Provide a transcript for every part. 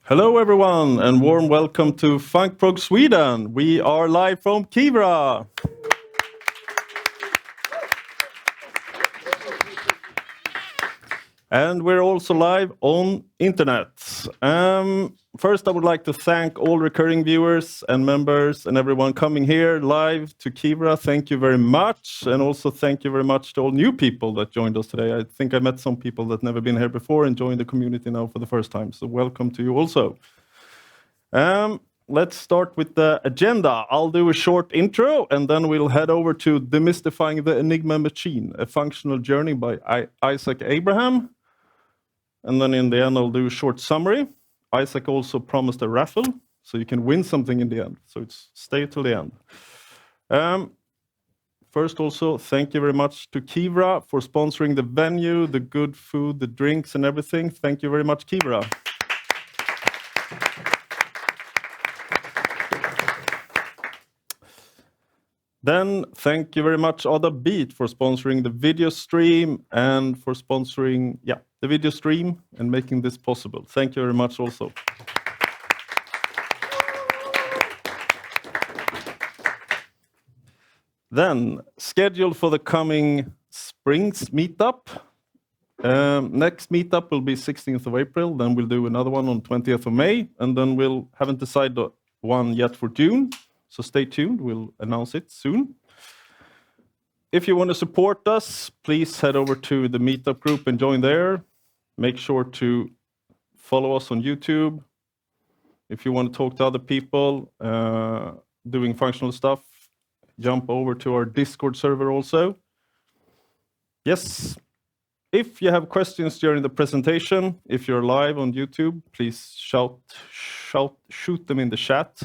Hello everyone and warm welcome to Func Prog Sweden. We are live from Kivra. And we're also live on internet. First I would like to thank all recurring viewers and members and everyone coming here live to Kivra. Thank you very much. And also thank you very much to all new people that joined us today. I think I met some people that never been here before and joined the community now for the first time. So welcome to you also. Let's start with the agenda. I'll do a short intro and then we'll head over to Demystifying the Enigma Machine, a functional journey by Isaac Abraham. And then in the end, I'll do a short summary. Isaac also promised a raffle, so you can win something in the end. So stay till the end. First also, thank you very much to Kivra for sponsoring the venue, the good food, the drinks and everything. Thank you very much, Kivra. Then thank you very much, Ada Beat, for sponsoring the video stream and for sponsoring the video stream and making this possible. Thank you very much also. Then, scheduled for the coming Springs meetup. Next meetup will be 16th of April, then we'll do another one on 20th of May, and then we'll haven't decided one yet for June. So stay tuned, we'll announce it soon. If you want to support us, please head over to the meetup group and join there. Make sure to follow us on YouTube. If you want to talk to other people doing functional stuff, jump over to our Discord server also. Yes, if you have questions during the presentation, if you're live on YouTube, please shoot them in the chat.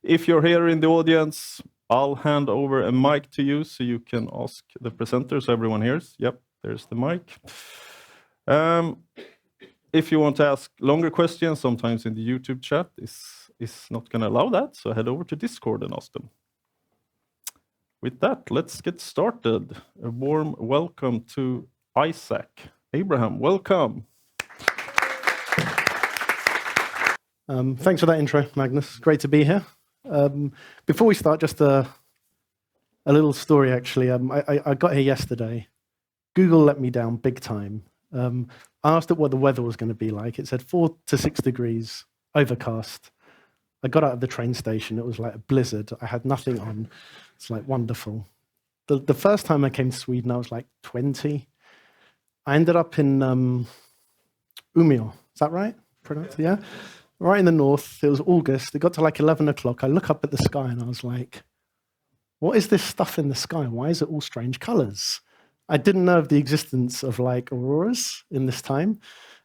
If you're here in the audience, I'll hand over a mic to you so you can ask the presenter so everyone hears. Yep, there's the mic. If you want to ask longer questions, sometimes in the YouTube chat is not going to allow that, so head over to Discord and ask them. With that, let's get started. A warm welcome to Isaac Abraham. Welcome. Thanks for that intro, Magnus. Great to be here. Before we start, just a little story, actually. I got here yesterday. Google let me down big time. I asked it what the weather was going to be like. It said 4 to 6 degrees, overcast. I got out of the train station. It was like a blizzard. I had nothing on. It's like wonderful. The first time I came to Sweden, I was like 20. I ended up in Umeå. Is that right? Yeah. Right in the north. It was August. It got to like 11 o'clock. I look up at the sky and I was like, what is this stuff in the sky? Why is it all strange colors? I didn't know of the existence of like auroras in this time.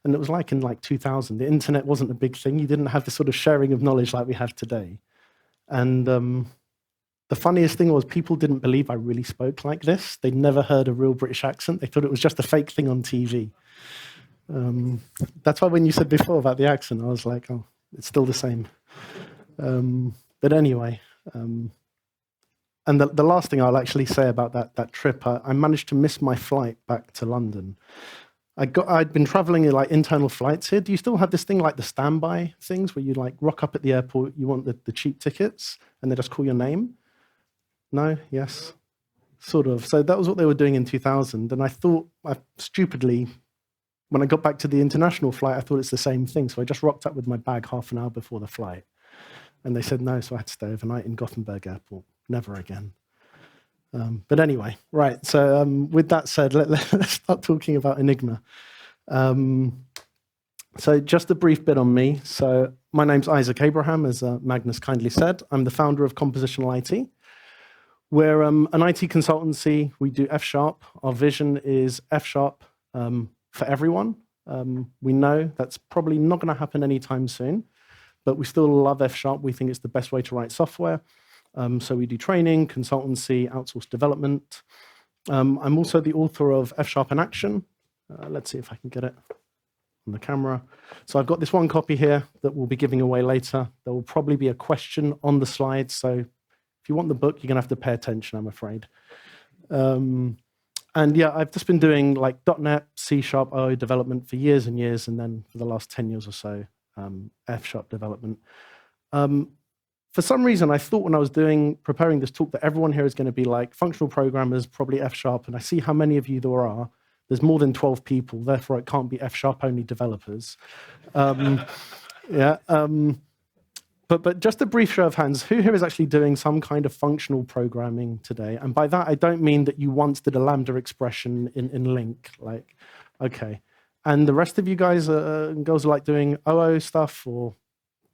And it was like in like 2000. The internet wasn't a big thing. You didn't have the sort of sharing of knowledge like we have today. And the funniest thing was people didn't believe I really spoke like this. They'd never heard a real British accent. They thought it was just a fake thing on TV. That's why when you said before about the accent, I was like, oh, it's still the same. But anyway, and the last thing I'll actually say about that trip, I managed to miss my flight back to London. I'd been traveling in like internal flights here. Do you still have this thing like the standby things where you like rock up at the airport, you want the cheap tickets and they just call your name? No? Yes? Sort of. So that was what they were doing in 2000. And I thought, stupidly, when I got back to the international flight, I thought it's the same thing. So I just rocked up with my bag half an hour before the flight. And they said no, so I had to stay overnight in Gothenburg Airport. Never again. But anyway, right. So with that said, let's start talking about Enigma. So just a brief bit on me. So my name's Isaac Abraham, as Magnus kindly said. I'm the founder of Compositional IT. We're an IT consultancy. We do F#. Our vision is F# for everyone. We know that's probably not going to happen anytime soon, but we still love F#. We think it's the best way to write software. So we do training, consultancy, outsourced development. I'm also the author of F# in Action. Let's see if I can get it on the camera. So I've got this one copy here that we'll be giving away later. There will probably be a question on the slides. So if you want the book, you're going to have to pay attention, I'm afraid. And yeah, I've just been doing like .NET, C# IO development for years and years, and then for the last 10 years or so, F# development. For some reason, I thought when I was preparing this talk that everyone here is going to be like functional programmers, probably F#, and I see how many of you there are. There's more than 12 people, therefore it can't be F# only developers. Yeah. But just a brief show of hands, who here is actually doing some kind of functional programming today? And by that, I don't mean that you once did a lambda expression in LINQ. Like, okay. And the rest of you guys and girls are like doing OO stuff or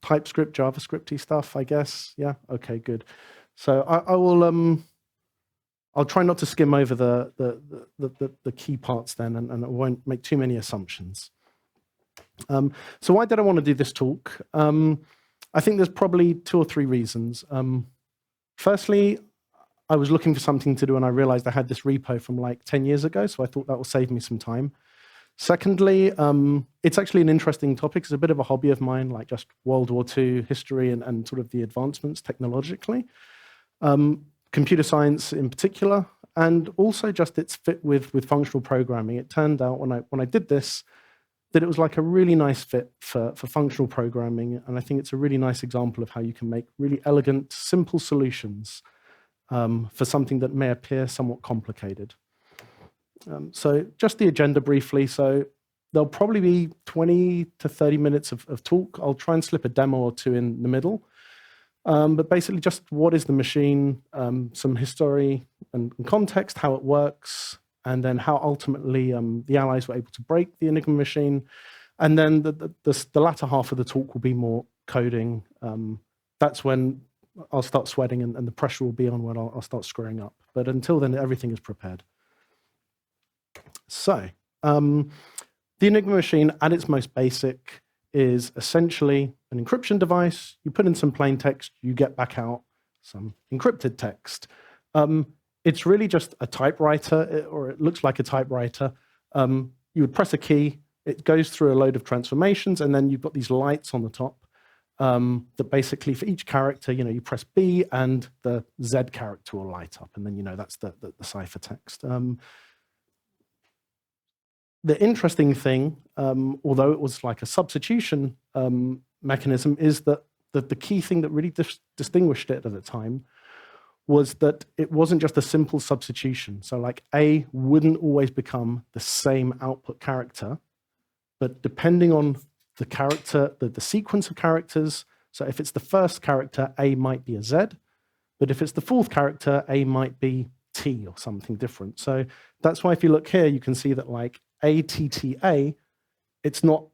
TypeScript, JavaScripty stuff, I guess. Yeah. Okay. Good. So I will. I'll try not to skim over the key parts then, and I won't make too many assumptions. So why did I want to do this talk? I think there's probably 2 or 3 reasons. Firstly, I was looking for something to do, and I realized I had this repo from like 10 years ago, so I thought that will save me some time. Secondly, it's actually an interesting topic. It's a bit of a hobby of mine, like just World War II history and sort of the advancements technologically. Computer science in particular, and also just its fit with functional programming. It turned out when I did this, that it was like a really nice fit for functional programming, and I think it's a really nice example of how you can make really elegant, simple solutions for something that may appear somewhat complicated. So just the agenda briefly. So there'll probably be 20 to 30 minutes of talk. I'll try and slip a demo or 2 in the middle. But basically just what is the machine, some history and context, how it works, and then how ultimately the Allies were able to break the Enigma machine. And then the latter half of the talk will be more coding. That's when I'll start sweating and the pressure will be on when I'll start screwing up. But until then, everything is prepared. So the Enigma machine at its most basic is essentially an encryption device. You put in some plain text, you get back out some encrypted text. It's really just a typewriter, or it looks like a typewriter. You would press a key, it goes through a load of transformations, and then you've got these lights on the top that basically for each character, you press B and the Z character will light up, and then that's the ciphertext. The interesting thing, although it was like a substitution mechanism, is that the key thing that really distinguished it at the time was that it wasn't just a simple substitution. So like A wouldn't always become the same output character, but depending on the character, the sequence of characters, so if it's the first character, A might be a Z, but if it's the 4th character, A might be T or something different. So that's why if you look here, you can see that like ATTA, it's not,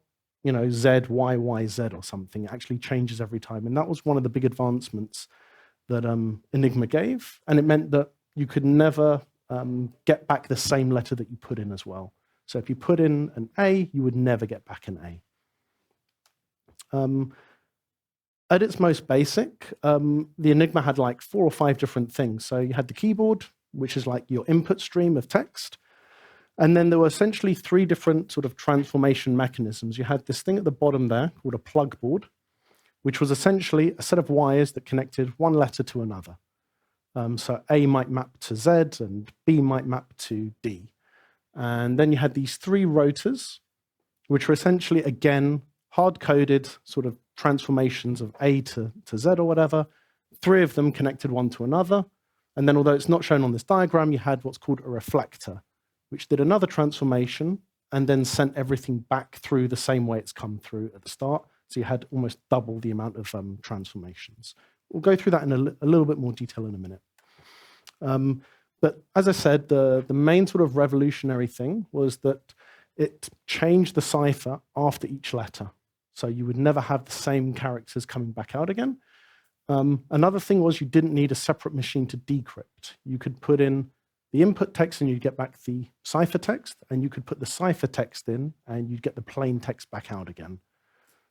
ZYYZ or something. It actually changes every time. And that was one of the big advancements that Enigma gave. And it meant that you could never get back the same letter that you put in as well. So if you put in an A, you would never get back an A. At its most basic, the Enigma had like 4 or 5 different things. So you had the keyboard, which is like your input stream of text. And then there were essentially 3 different sort of transformation mechanisms. You had this thing at the bottom there called a plugboard, which was essentially a set of wires that connected one letter to another. So A might map to Z and B might map to D. And then you had these 3 rotors, which were essentially, again, hard-coded sort of transformations of A to Z or whatever. 3 of them connected one to another. And then although it's not shown on this diagram, you had what's called a reflector, which did another transformation and then sent everything back through the same way it's come through at the start. So you had almost double the amount of transformations. We'll go through that in a little bit more detail in a minute. But as I said, the main sort of revolutionary thing was that it changed the cipher after each letter. So you would never have the same characters coming back out again. Another thing was you didn't need a separate machine to decrypt. You could put in the input text and you'd get back the ciphertext, and you could put the ciphertext in and you'd get the plain text back out again.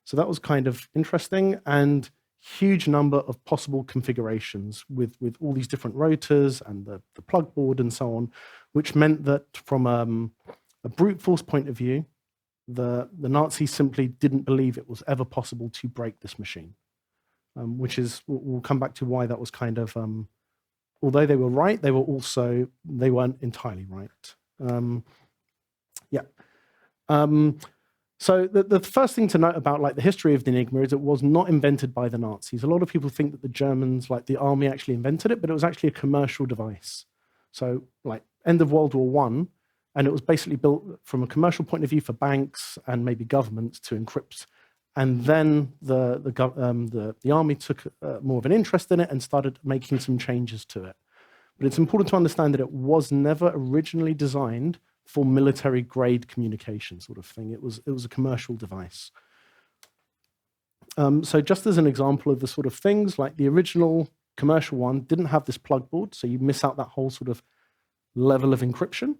So that was kind of interesting, and huge number of possible configurations with all these different rotors and the plugboard and so on, which meant that from a brute force point of view, the Nazis simply didn't believe it was ever possible to break this machine, which is, we'll come back to why that was kind of, although they were right, they weren't entirely right. So the first thing to note about like the history of the Enigma is it was not invented by the Nazis. A lot of people think that the Germans, like the army, actually invented it, but it was actually a commercial device. So like end of World War I, and it was basically built from a commercial point of view for banks and maybe governments to encrypt. And then the army took more of an interest in it and started making some changes to it. But it's important to understand that it was never originally designed for military grade communication sort of thing. It was a commercial device. So just as an example of the sort of things, like the original commercial one didn't have this plugboard, so you miss out that whole sort of level of encryption.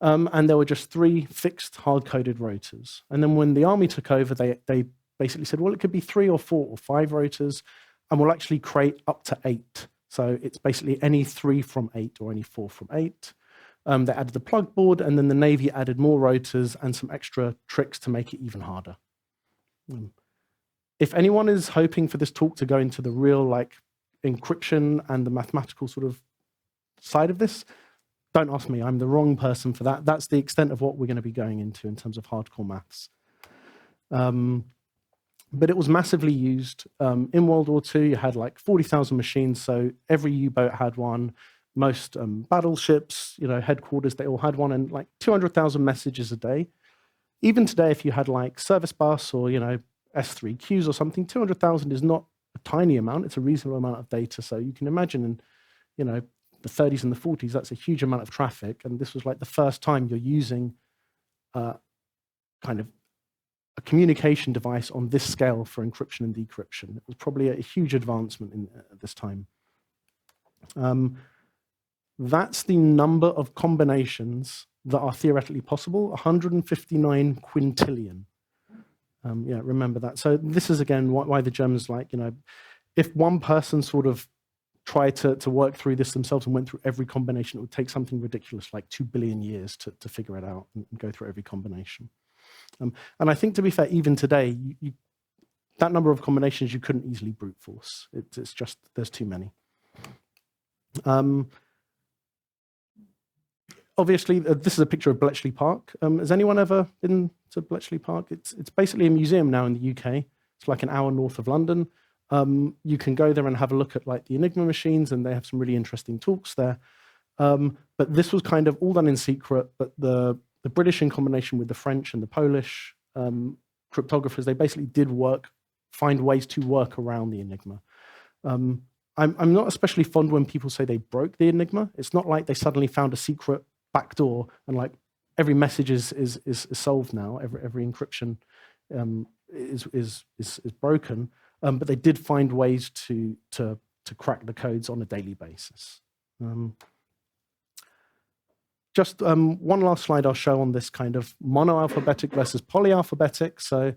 And there were just 3 fixed hard-coded rotors. And then when the army took over, they basically said, well, it could be 3 or 4 or 5 rotors, and we'll actually create up to 8. So it's basically any 3 from 8 or any 4 from 8. They added the plugboard, and then the Navy added more rotors and some extra tricks to make it even harder. If anyone is hoping for this talk to go into the real like encryption and the mathematical sort of side of this, don't ask me. I'm the wrong person for that. That's the extent of what we're going to be going into in terms of hardcore maths. But it was massively used. In World War II, you had like 40,000 machines, so every U-boat had one. Most battleships, headquarters, they all had one, and like 200,000 messages a day. Even today, if you had like service bus or, S3 queues or something, 200,000 is not a tiny amount. It's a reasonable amount of data. So you can imagine in, the 30s and the 40s, that's a huge amount of traffic. And this was like the first time you're using kind of a communication device on this scale for encryption and decryption. It was probably a huge advancement at this time. That's the number of combinations that are theoretically possible, 159 quintillion. Remember that. So this is, again, why the Germans if one person sort of tried to work through this themselves and went through every combination, it would take something ridiculous, like 2 billion years to figure it out and go through every combination. And I think, to be fair, even today, that number of combinations you couldn't easily brute force. It's just, there's too many. Obviously, this is a picture of Bletchley Park. Has anyone ever been to Bletchley Park? It's basically a museum now in the UK. It's like an hour north of London. You can go there and have a look at like the Enigma machines, and they have some really interesting talks there. But this was kind of all done in secret. But the British, in combination with the French and the Polish cryptographers, they basically did find ways to work around the Enigma. I'm not especially fond when people say they broke the Enigma. It's not like they suddenly found a secret backdoor and like every message is solved now. Every encryption is broken. But they did find ways to crack the codes on a daily basis. Just one last slide I'll show on this kind of monoalphabetic versus polyalphabetic. So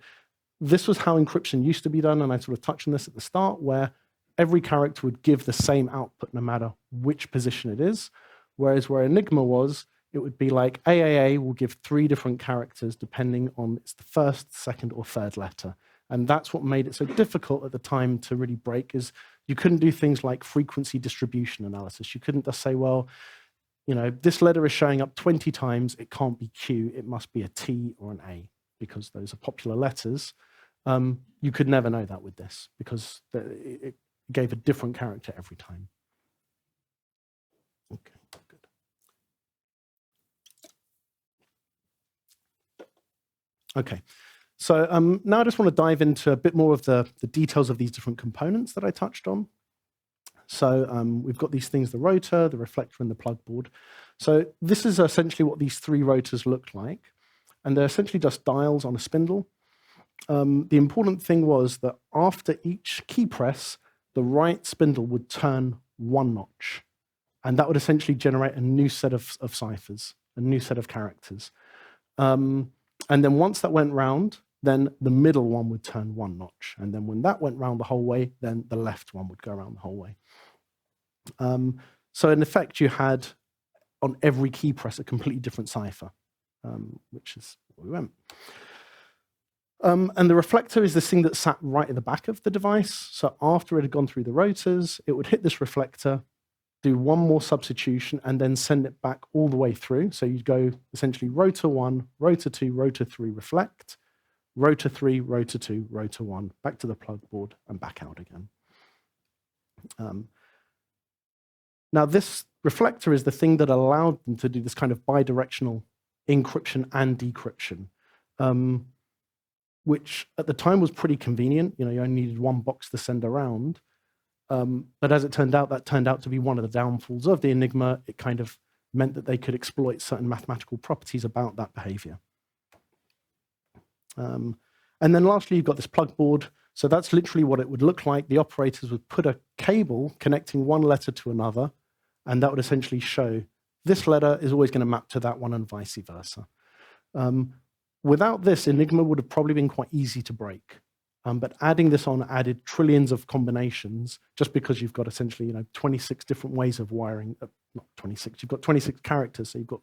this was how encryption used to be done, and I sort of touched on this at the start, where every character would give the same output no matter which position it is, whereas where Enigma was, it would be like AAA will give 3 different characters depending on it's the first, second, or third letter. And that's what made it so difficult at the time to really break, is you couldn't do things like frequency distribution analysis. You couldn't just say, well, this letter is showing up 20 times, it can't be Q, it must be a T or an A, because those are popular letters. You could never know that with this, because it gave a different character every time. Okay, good. Okay. So now I just want to dive into a bit more of the details of these different components that I touched on. So we've got these things, the rotor, the reflector, and the plugboard. So this is essentially what these 3 rotors look like. And they're essentially just dials on a spindle. The important thing was that after each key press, the right spindle would turn 1 notch. And that would essentially generate a new set of ciphers, a new set of characters. And then once that went round, then the middle one would turn 1 notch. And then when that went round the whole way, then the left one would go around the whole way. So in effect, you had on every key press a completely different cipher, which is where we went. And the reflector is this thing that sat right at the back of the device. So after it had gone through the rotors, it would hit this reflector, do one more substitution, and then send it back all the way through. So you'd go essentially rotor 1, rotor 2, rotor 3, reflect, rotor 3, rotor 2, rotor 1, back to the plug board and back out again. Now this reflector is the thing that allowed them to do this kind of bidirectional encryption and decryption, which at the time was pretty convenient. You know, you only needed one box to send around. But as it turned out, that turned out to be one of the downfalls of the Enigma. It kind of meant that they could exploit certain mathematical properties about that behavior. And then lastly, you've got this plug board. So that's literally what it would look like. The operators would put a cable connecting one letter to another, and that would essentially show this letter is always going to map to that one and vice versa. Without this, Enigma would have probably been quite easy to break. But adding this on added trillions of combinations, just because you've got essentially, you know, 26 different ways of wiring, not 26, you've got 26 characters, so you've got,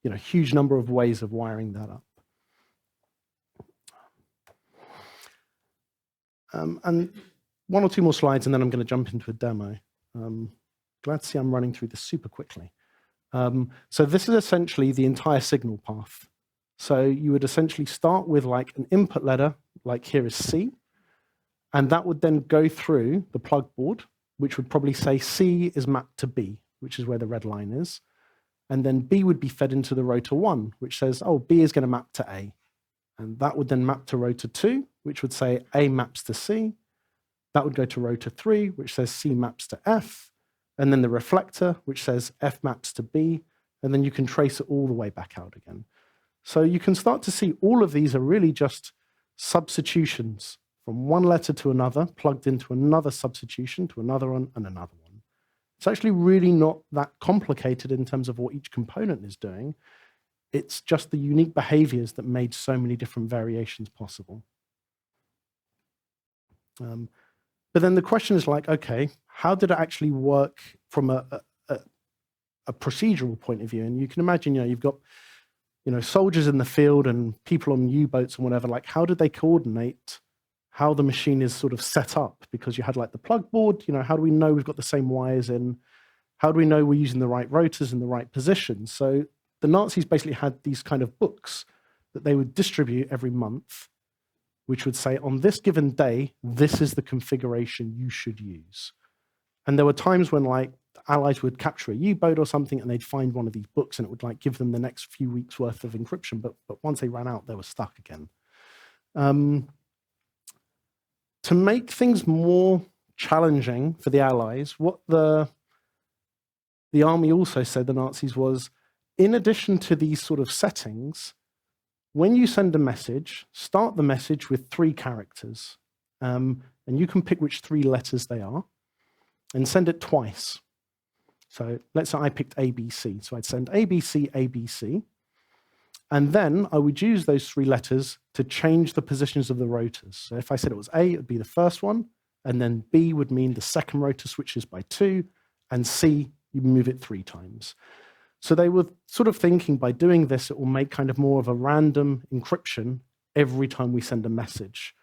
you know, a huge number of ways of wiring that up. And one or two more slides, and then I'm going to jump into a demo. Glad to see I'm running through this super quickly. So this is essentially the entire signal path. So you would essentially start with like an input letter, like here is C, and that would then go through the plug board, which would probably say C is mapped to B, which is where the red line is. And then B would be fed into the rotor 1, which says, oh, B is going to map to A. And that would then map to rotor 2, which would say A maps to C. That would go to rotor 3, which says C maps to F. And then the reflector, which says F maps to B. And then you can trace it all the way back out again. So you can start to see all of these are really just substitutions from one letter to another, plugged into another substitution to another one and another one. It's actually really not that complicated in terms of what each component is doing. It's just the unique behaviors that made so many different variations possible. But then the question is like, okay, how did it actually work from a procedural point of view? And you can imagine, you know, you've got, you know, soldiers in the field and people on U-boats and whatever, like how did they coordinate how the machine is sort of set up? Because you had like the plug board, you know, how do we know we've got the same wires in? How do we know we're using the right rotors in the right position? So the Nazis basically had these kind of books that they would distribute every month, which would say on this given day, this is the configuration you should use. And there were times when like the Allies would capture a U-boat or something and they'd find one of these books and it would like give them the next few weeks worth of encryption. But once they ran out, they were stuck again. To make things more challenging for the Allies, what the army also said, the Nazis, was in addition to these sort of settings, when you send a message, start the message with 3 characters. And you can pick which 3 letters they are and send it twice. So let's say I picked ABC. So I'd send ABC, ABC. And then I would use those 3 letters to change the positions of the rotors. So if I said it was A, it would be the first one. And then B would mean the second rotor switches by 2. And C, you move it 3 times. So they were sort of thinking by doing this, it will make kind of more of a random encryption every time we send a message.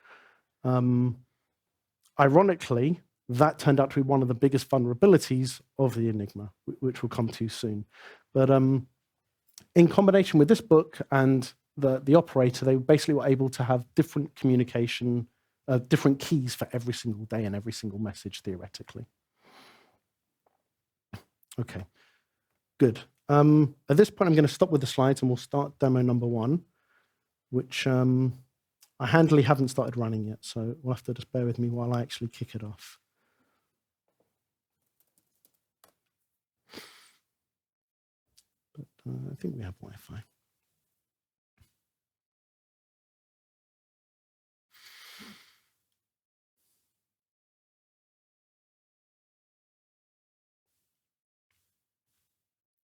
Ironically, that turned out to be one of the biggest vulnerabilities of the Enigma, which we'll come to soon. But in combination with this book and the operator, they basically were able to have different communication, different keys for every single day and every single message, theoretically. Okay, good. At this point, I'm going to stop with the slides and we'll start demo number 1, which I handily haven't started running yet, so we'll have to just bear with me while I actually kick it off. But I think we have Wi-Fi.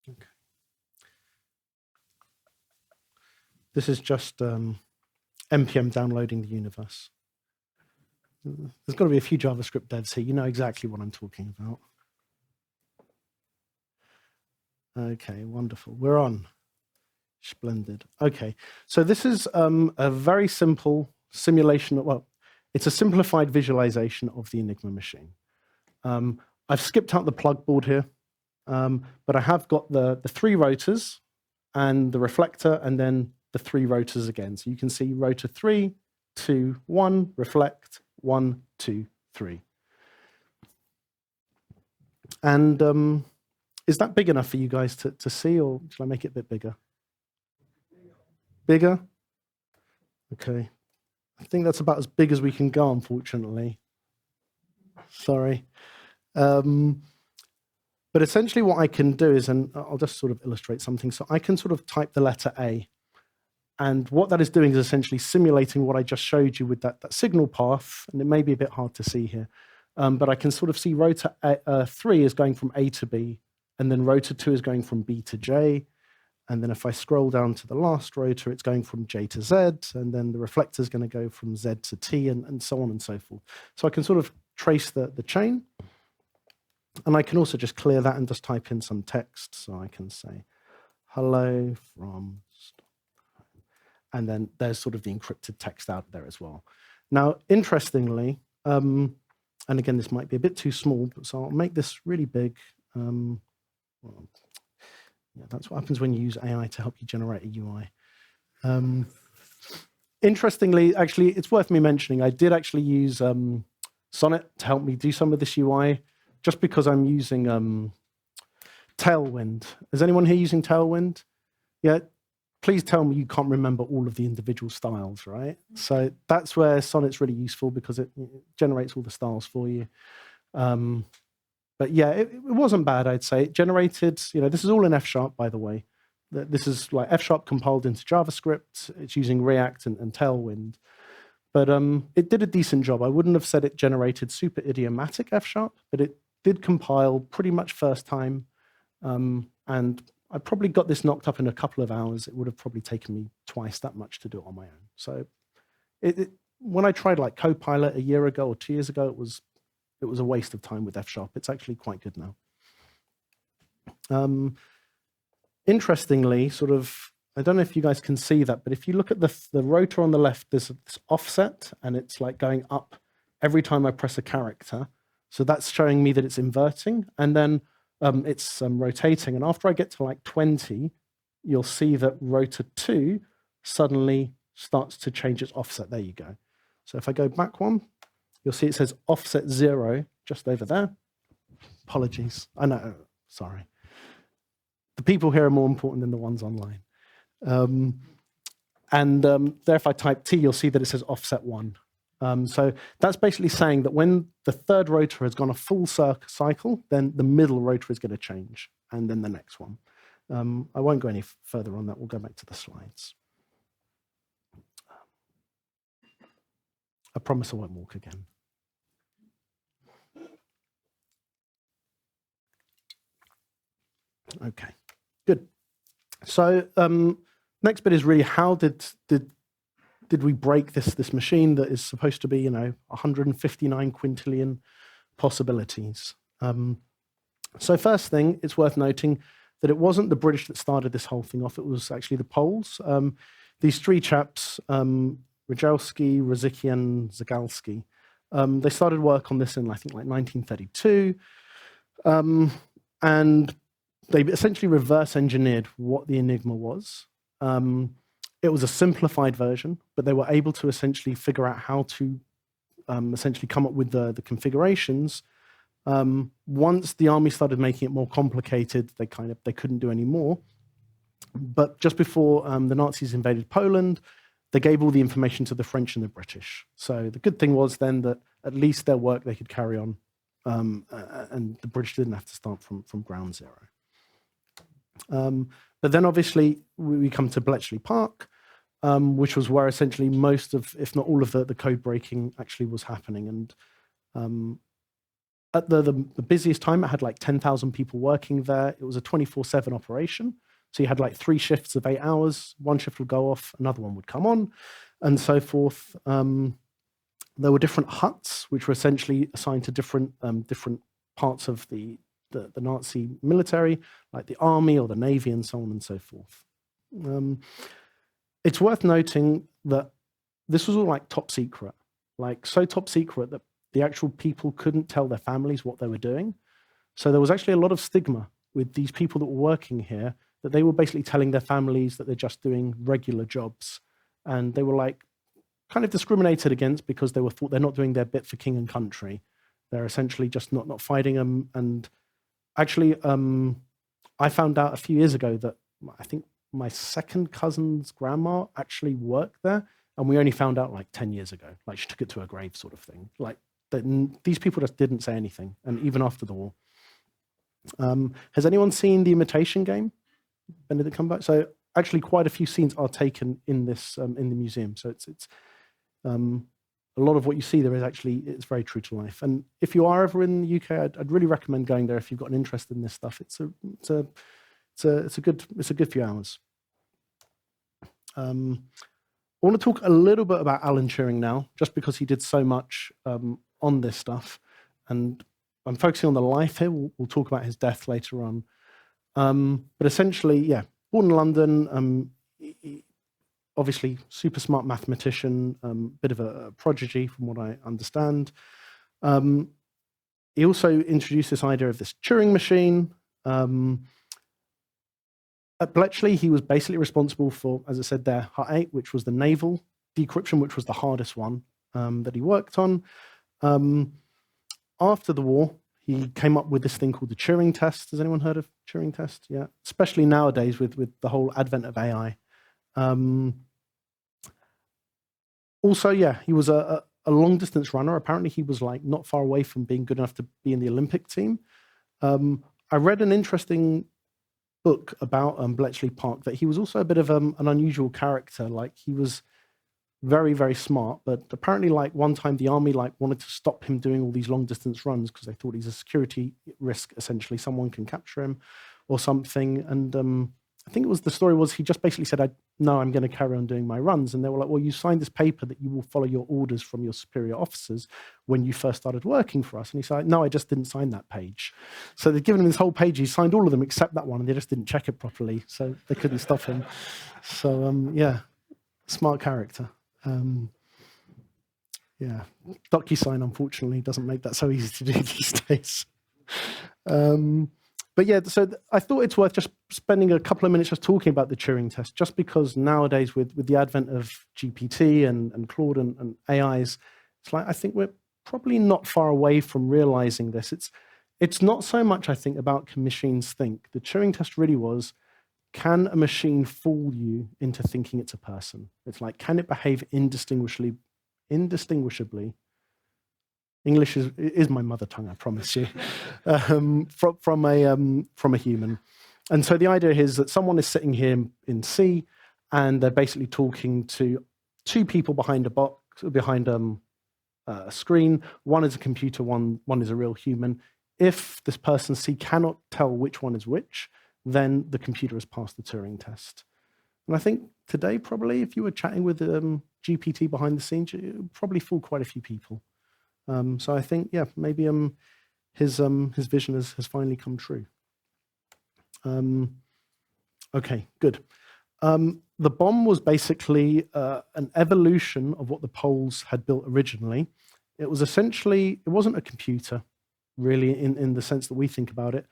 Okay. This is just npm downloading the universe. There's got to be a few JavaScript devs here. You know exactly what I'm talking about. Okay, wonderful. We're on. Splendid. Okay, so this is a very simple simulation. Well, it's a simplified visualization of the Enigma machine. I've skipped out the plug board here, but I have got the 3 rotors and the reflector and then the 3 rotors again. So you can see rotor 3 2, 1, reflect, 1, 2, 3. And is that big enough for you guys to see, or shall I make it a bit bigger? Bigger? Okay. I think that's about as big as we can go, unfortunately. Sorry. But essentially what I can do is, and I'll just sort of illustrate something. So I can sort of type the letter A. And what that is doing is essentially simulating what I just showed you with that signal path. And it may be a bit hard to see here. But I can sort of see rotor 3 is going from A to B. And then rotor 2 is going from B to J. And then if I scroll down to the last rotor, it's going from J to Z. And then the reflector is going to go from Z to T, and so on and so forth. So I can sort of trace the chain. And I can also just clear that and just type in some text. So I can say, hello from, and then there's sort of the encrypted text out there as well. Now, interestingly, and again, this might be a bit too small, so I'll make this really big. Well, yeah, that's what happens when you use AI to help you generate a UI. Interestingly, actually, it's worth me mentioning, I did actually use Sonnet to help me do some of this UI, just because I'm using Tailwind. Is anyone here using Tailwind? Yeah, please tell me you can't remember all of the individual styles, right? So that's where Sonnet's really useful, because it generates all the styles for you. But yeah, it wasn't bad, I'd say. It generated, this is all in F#, by the way. This is like F# compiled into JavaScript. It's using React and Tailwind. But it did a decent job. I wouldn't have said it generated super idiomatic F#, but it did compile pretty much first time. And I probably got this knocked up in a couple of hours. It would have probably taken me twice that much to do it on my own. So when I tried like Copilot a year ago or 2 years ago, it was a waste of time with F#. It's actually quite good now. Interestingly, sort of, I don't know if you guys can see that, but if you look at the rotor on the left, there's this offset, and it's like going up every time I press a character. So that's showing me that it's inverting, and then it's rotating. And after I get to like 20, you'll see that rotor 2 suddenly starts to change its offset. There you go. So if I go back one, you'll see it says offset 0 just over there. Apologies. I know, sorry. The people here are more important than the ones online. There, if I type T, you'll see that it says offset 1. So that's basically saying that when the third rotor has gone a full cycle, then the middle rotor is going to change, and then the next one. I won't go any further on that. We'll go back to the slides. I promise I won't walk again. Okay, good. So next bit is really how did we break this machine that is supposed to be 159 quintillion possibilities. So first thing, it's worth noting that it wasn't the British that started this whole thing off. It was actually the Poles. These three chaps, Rajkowski, Rosicky, and Zagalski, they started work on this in I think like 1932, and they essentially reverse engineered what the Enigma was. It was a simplified version, but they were able to essentially figure out how to essentially come up with the configurations. Once the army started making it more complicated, they couldn't do any more. But just before the Nazis invaded Poland, they gave all the information to the French and the British. So the good thing was then that at least their work they could carry on, and the British didn't have to start from ground zero. But then obviously we come to Bletchley Park, which was where essentially most of, if not all of the code breaking actually was happening. And at the busiest time, it had like 10,000 people working there. It was a 24/7 operation. So you had like 3 shifts of 8 hours. One shift would go off, another one would come on, and so forth. There were different huts, which were essentially assigned to different parts of the Nazi military, like the army or the navy, and so on and so forth. It's worth noting that this was all like top secret, like so top secret that the actual people couldn't tell their families what they were doing. So there was actually a lot of stigma with these people that were working here, that they were basically telling their families that they're just doing regular jobs. And they were like, kind of discriminated against because they were thought they're not doing their bit for king and country. They're essentially just not fighting them. And actually, I found out a few years ago that I think my second cousin's grandma actually worked there, and we only found out like 10 years ago. Like she took it to her grave, sort of thing. Like these people just didn't say anything, and even after the war. Has anyone seen The Imitation Game? Benedict Cumberbatch? So actually, quite a few scenes are taken in this in the museum. So it's a lot of what you see there is actually it's very true to life. And if you are ever in the UK, I'd really recommend going there if you've got an interest in this stuff. It's a good few hours. I want to talk a little bit about Alan Turing now, just because he did so much on this stuff. And I'm focusing on the life here. We'll talk about his death later on. But essentially, yeah, born in London, obviously super smart mathematician, bit of a prodigy from what I understand. He also introduced this idea of this Turing machine. At Bletchley, he was basically responsible for, as I said there, Hut 8, which was the naval decryption, which was the hardest one that he worked on. After the war, he came up with this thing called the Turing test. Has anyone heard of Turing test? Yeah, especially nowadays with the whole advent of AI. Also, yeah, he was a long distance runner. Apparently, he was like not far away from being good enough to be in the Olympic team. I read an interesting book about Bletchley Park that he was also a bit of an unusual character. Like he was very, very smart, but apparently like one time the army like wanted to stop him doing all these long distance runs because they thought he's a security risk, essentially. Someone can capture him or something. And I think the story was he just basically said, no, I'm going to carry on doing my runs. And they were like, well, you signed this paper that you will follow your orders from your superior officers when you first started working for us. And he said, no, I just didn't sign that page. So they'd given him this whole page. He signed all of them except that one, and they just didn't check it properly. So they couldn't stop him. So, yeah, smart character. Yeah, DocuSign, unfortunately, doesn't make that so easy to do these days. But yeah, so I thought it's worth just spending a couple of minutes just talking about the Turing test, just because nowadays with the advent of GPT and Claude and AIs, it's like I think we're probably not far away from realizing this. It's not so much, I think, about can machines think. The Turing test really was, can a machine fool you into thinking it's a person? It's like, can it behave indistinguishably? English is my mother tongue, I promise you, from a human. And so the idea is that someone is sitting here in C, and they're basically talking to two people behind a screen. One is a computer, one is a real human. If this person C cannot tell which one is which, then the computer has passed the Turing test. And I think today, probably, if you were chatting with GPT behind the scenes, it would probably fool quite a few people. So I think, yeah, maybe his vision has finally come true. Okay, good. The bomb was basically an evolution of what the Poles had built originally. It was essentially, it wasn't a computer, really, in the sense that we think about it.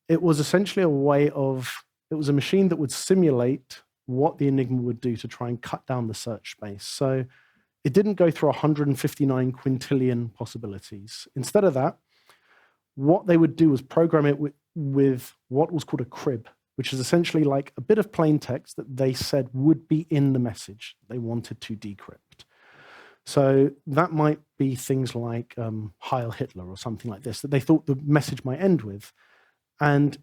It was essentially it was a machine that would simulate what the Enigma would do to try and cut down the search space. So it didn't go through 159 quintillion possibilities. Instead of that, what they would do was program it with what was called a crib, which is essentially like a bit of plain text that they said would be in the message they wanted to decrypt. So that might be things like Heil Hitler or something like this that they thought the message might end with. And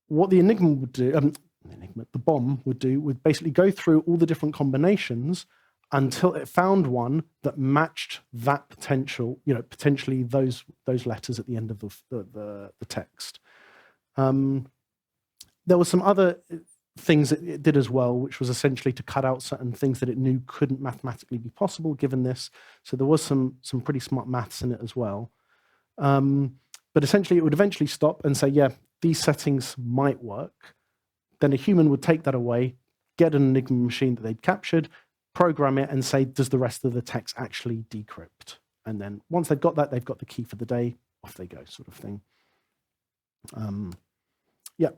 what the Enigma would do, the bomb would do, would basically go through all the different combinations until it found one that matched that potentially those letters at the end of the text. There were some other things that it did as well, which was essentially to cut out certain things that it knew couldn't mathematically be possible given this. So there was some pretty smart maths in it as well. But essentially it would eventually stop and say, yeah, these settings might work. Then a human would take that away, get an Enigma machine that they'd captured, program it and say, does the rest of the text actually decrypt? And then once they've got that, they've got the key for the day, off they go, sort of thing. Yeah.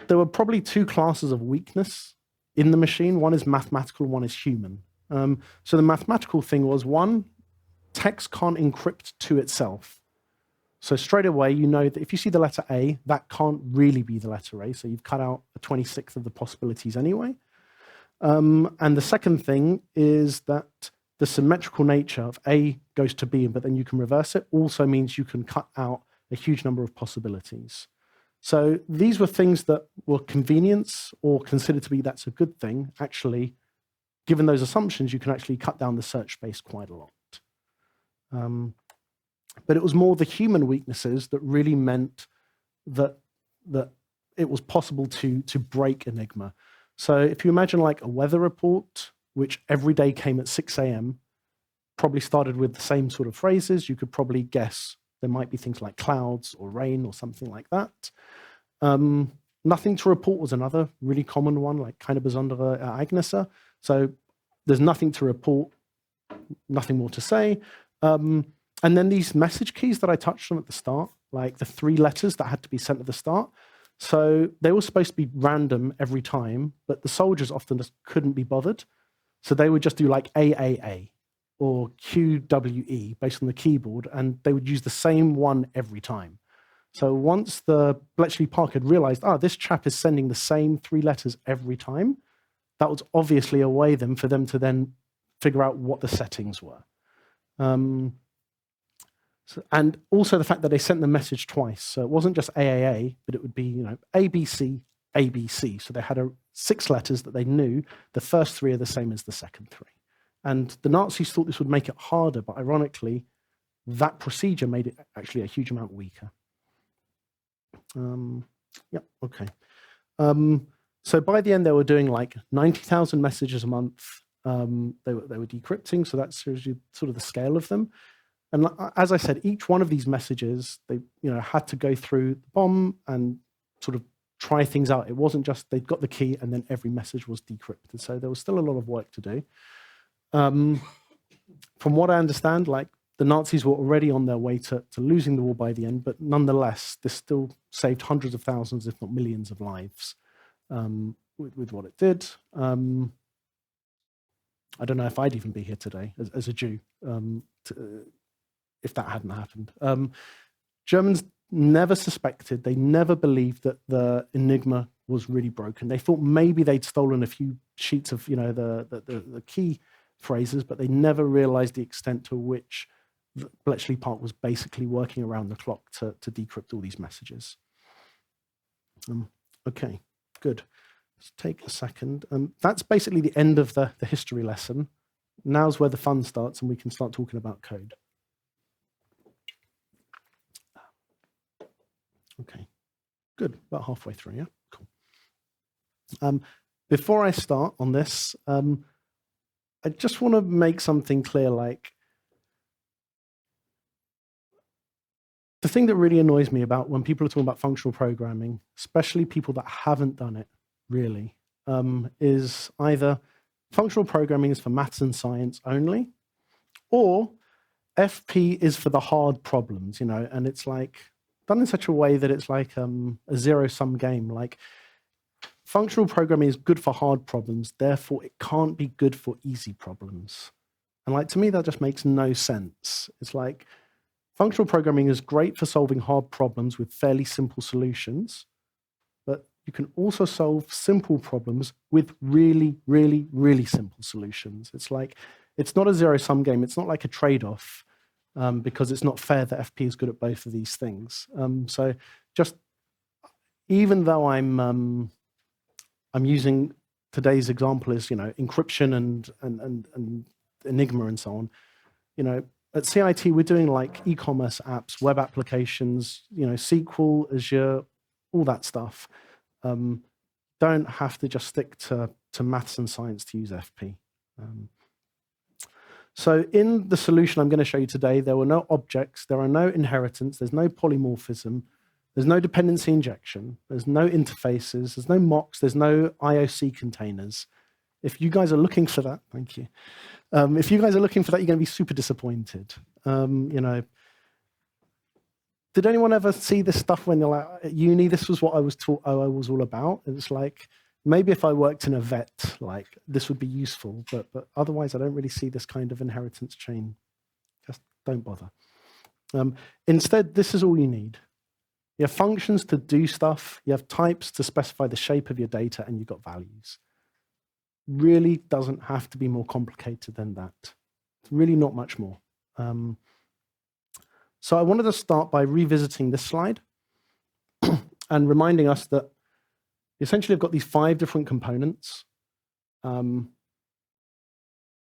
There were probably two classes of weakness in the machine. One is mathematical, one is human. So the mathematical thing was, one, text can't encrypt to itself. So straight away, you know that if you see the letter A, that can't really be the letter A. So you've cut out a 26th of the possibilities anyway. And the second thing is that the symmetrical nature of A goes to B, but then you can reverse it, also means you can cut out a huge number of possibilities. So these were things that were convenience or considered to be that's a good thing. Actually, given those assumptions, you can actually cut down the search space quite a lot. But it was more the human weaknesses that really meant that it was possible to break Enigma. So if you imagine like a weather report, which every day came at 6 a.m., probably started with the same sort of phrases, you could probably guess there might be things like clouds or rain or something like that. Nothing to report was another really common one, like keine besondere Ereignisse. So there's nothing to report, nothing more to say. And then these message keys that I touched on at the start, like the 3 letters that had to be sent at the start. So they were supposed to be random every time, but the soldiers often just couldn't be bothered. So they would just do like AAA or QWE based on the keyboard, and they would use the same one every time. So once the Bletchley Park had realized, this chap is sending the same 3 letters every time, that was obviously a way for them to then figure out what the settings were. And also the fact that they sent the message twice. So it wasn't just AAA, but it would be, ABC, ABC. So they had 6 letters that they knew. The first 3 are the same as the second 3. And the Nazis thought this would make it harder, but ironically, that procedure made it actually a huge amount weaker. Okay. So by the end, they were doing like 90,000 messages a month. They were decrypting, so that shows you sort of the scale of them. And as I said, each one of these messages, they had to go through the bomb and sort of try things out. It wasn't just they'd got the key and then every message was decrypted. So there was still a lot of work to do. From what I understand, like the Nazis were already on their way to losing the war by the end, but nonetheless, this still saved hundreds of thousands, if not millions of lives with what it did. I don't know if I'd even be here today as a Jew if that hadn't happened. Germans never suspected, they never believed that the Enigma was really broken. They thought maybe they'd stolen a few sheets of the key phrases, but they never realized the extent to which Bletchley Park was basically working around the clock to decrypt all these messages. Okay, good. Let's take a second. That's basically the end of the history lesson. Now's where the fun starts and we can start talking about code. Okay, good. About halfway through, yeah? Cool. Before I start on this, I just want to make something clear, like, the thing that really annoys me about when people are talking about functional programming, especially people that haven't done it really, is either functional programming is for maths and science only, or FP is for the hard problems, and it's like done in such a way that it's like a zero-sum game. Like, functional programming is good for hard problems, therefore it can't be good for easy problems. And like, to me, that just makes no sense. It's like, functional programming is great for solving hard problems with fairly simple solutions, but you can also solve simple problems with really, really, really simple solutions. It's like, it's not a zero-sum game. It's not like a trade-off, because it's not fair that FP is good at both of these things. So just, even though I'm using today's example as, encryption and Enigma and so on, at CIT, we're doing like e-commerce apps, web applications, SQL, Azure, all that stuff. Don't have to just stick to maths and science to use FP. So in the solution I'm going to show you today, there were no objects, there are no inheritance, there's no polymorphism, there's no dependency injection, there's no interfaces, there's no mocks, there's no IOC containers. If you guys are looking for that, thank you. If you guys are looking for that, you're going to be super disappointed. Did anyone ever see this stuff when you're like at uni? This was what I was taught. I was all about. It's like Maybe if I worked in a vet, like this would be useful, but otherwise I don't really see this kind of inheritance chain. Just don't bother. Instead, this is all you need. You have functions to do stuff, you have types to specify the shape of your data, and you've got values. Really doesn't have to be more complicated than that. It's really not much more. So I wanted to start by revisiting this slide and reminding us that essentially I've got these 5 different components.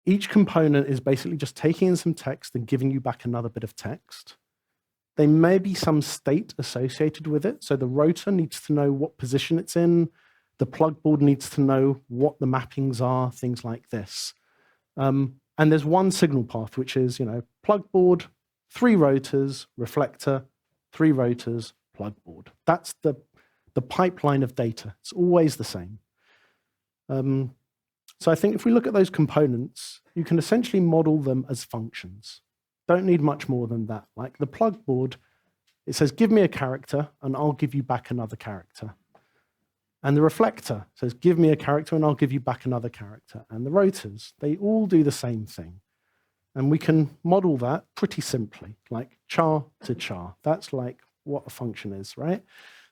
Each component is basically just taking in some text and giving you back another bit of text. There may be some state associated with it. So the rotor needs to know what position it's in. The plugboard needs to know what the mappings are, things like this. And there's one signal path, which is, plugboard, 3 rotors, reflector, 3 rotors, plugboard. That's the pipeline of data. It's always the same. So I think if we look at those components, you can essentially model them as functions. Don't need much more than that. Like the plugboard, it says, give me a character, and I'll give you back another character. And the reflector says, give me a character, and I'll give you back another character. And the rotors, they all do the same thing. And we can model that pretty simply, like char to char. That's like what a function is, right?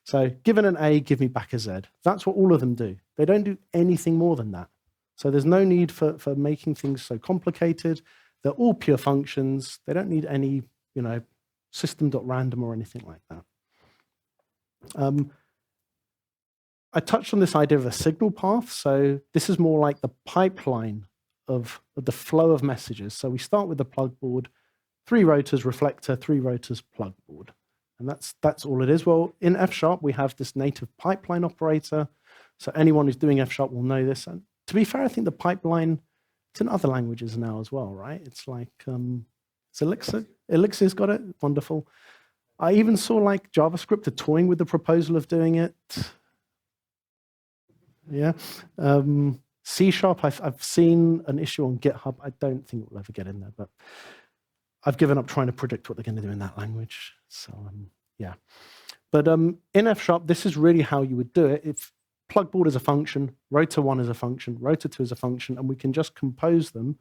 So given an A, give me back a Z. That's what all of them do. They don't do anything more than that. So there's no need for making things so complicated. They're all pure functions. They don't need any, system.random or anything like that. I touched on this idea of a signal path. So this is more like the pipeline of the flow of messages. So we start with the plugboard, 3 rotors, reflector, 3 rotors, plugboard. And that's all it is. Well, in F# we have this native pipeline operator. So anyone who's doing F# will know this. And to be fair, I think the pipeline, it's in other languages now as well, right? It's like, it's Elixir. Elixir's got it. Wonderful. I even saw like JavaScript are toying with the proposal of doing it. Yeah. C#, I've seen an issue on GitHub. I don't think it will ever get in there, but I've given up trying to predict what they're going to do in that language. So, yeah. But in F#, this is really how you would do it. If plugboard is a function, rotor 1 is a function, rotor 2 is a function, and we can just compose them.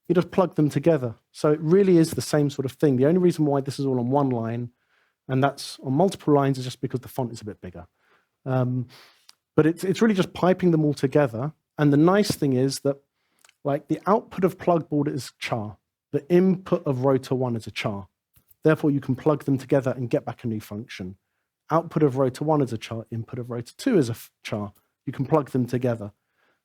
You just plug them together. So it really is the same sort of thing. The only reason why this is all on one line, and that's on multiple lines, is just because the font is a bit bigger. But it's really just piping them all together. And the nice thing is that, like, the output of plugboard is char. The input of rotor 1 is a char. Therefore, you can plug them together and get back a new function. Output of rotor 1 is a char. Input of rotor 2 is a char. You can plug them together.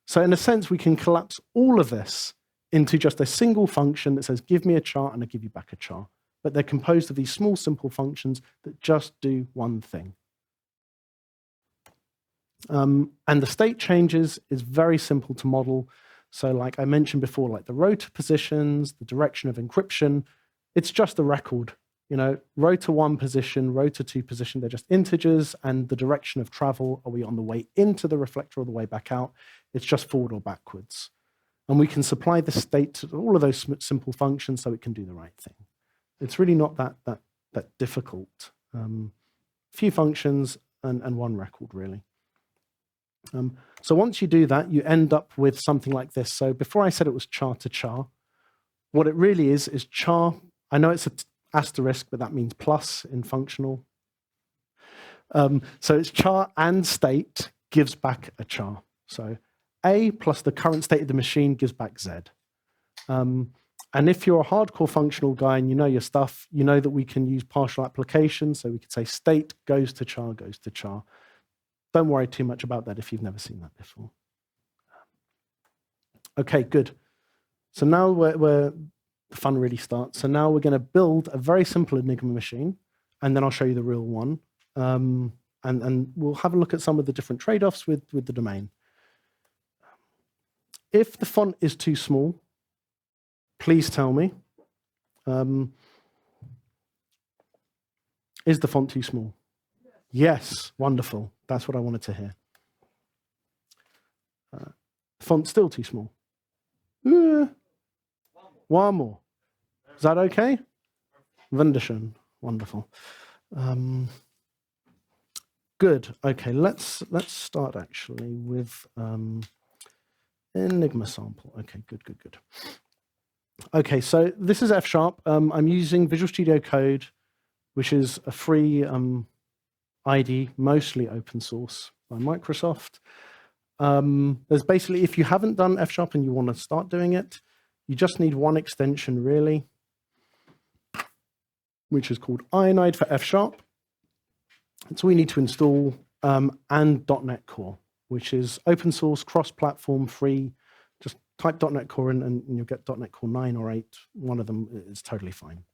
So in a sense, we can collapse all of this into just a single function that says, give me a char, and I give you back a char. But they're composed of these small, simple functions that just do one thing. And the state changes is very simple to model. So like I mentioned before, like the rotor positions, the direction of encryption, it's just a record. Rotor 1 position, rotor 2 position, they're just integers, and the direction of travel, are we on the way into the reflector or the way back out? It's just forward or backwards. And we can supply the state to all of those simple functions so it can do the right thing. It's really not that difficult. Few functions and one record, really. So once you do that, you end up with something like this. So before I said it was char to char, what it really is char. I know it's an asterisk, but that means plus in functional. So it's char and state gives back a char. So A plus the current state of the machine gives back Z. And if you're a hardcore functional guy and you know your stuff, you know that we can use partial application. So we could say state goes to char, goes to char. Don't worry too much about that if you've never seen that before. Okay, good. So now where the fun really starts. So now we're going to build a very simple Enigma machine, and then I'll show you the real one. And we'll have a look at some of the different trade-offs with the domain. If the font is too small, please tell me. Is the font too small? Yes, wonderful. That's what I wanted to hear. Font's still too small. One more. Is that okay? Wunderschön. Wonderful. Good. Okay, let's start actually with Enigma sample. Okay, good. Okay, so this is F#. I'm using Visual Studio Code, which is a free IDE, mostly open source by Microsoft. There's basically, if you haven't done F# and you want to start doing it, you just need one extension really, which is called Ionide for F#. That's all you need to install, and .NET Core, which is open source, cross-platform, free. Just type .NET Core in and you'll get .NET Core 9 or 8. One of them is totally fine.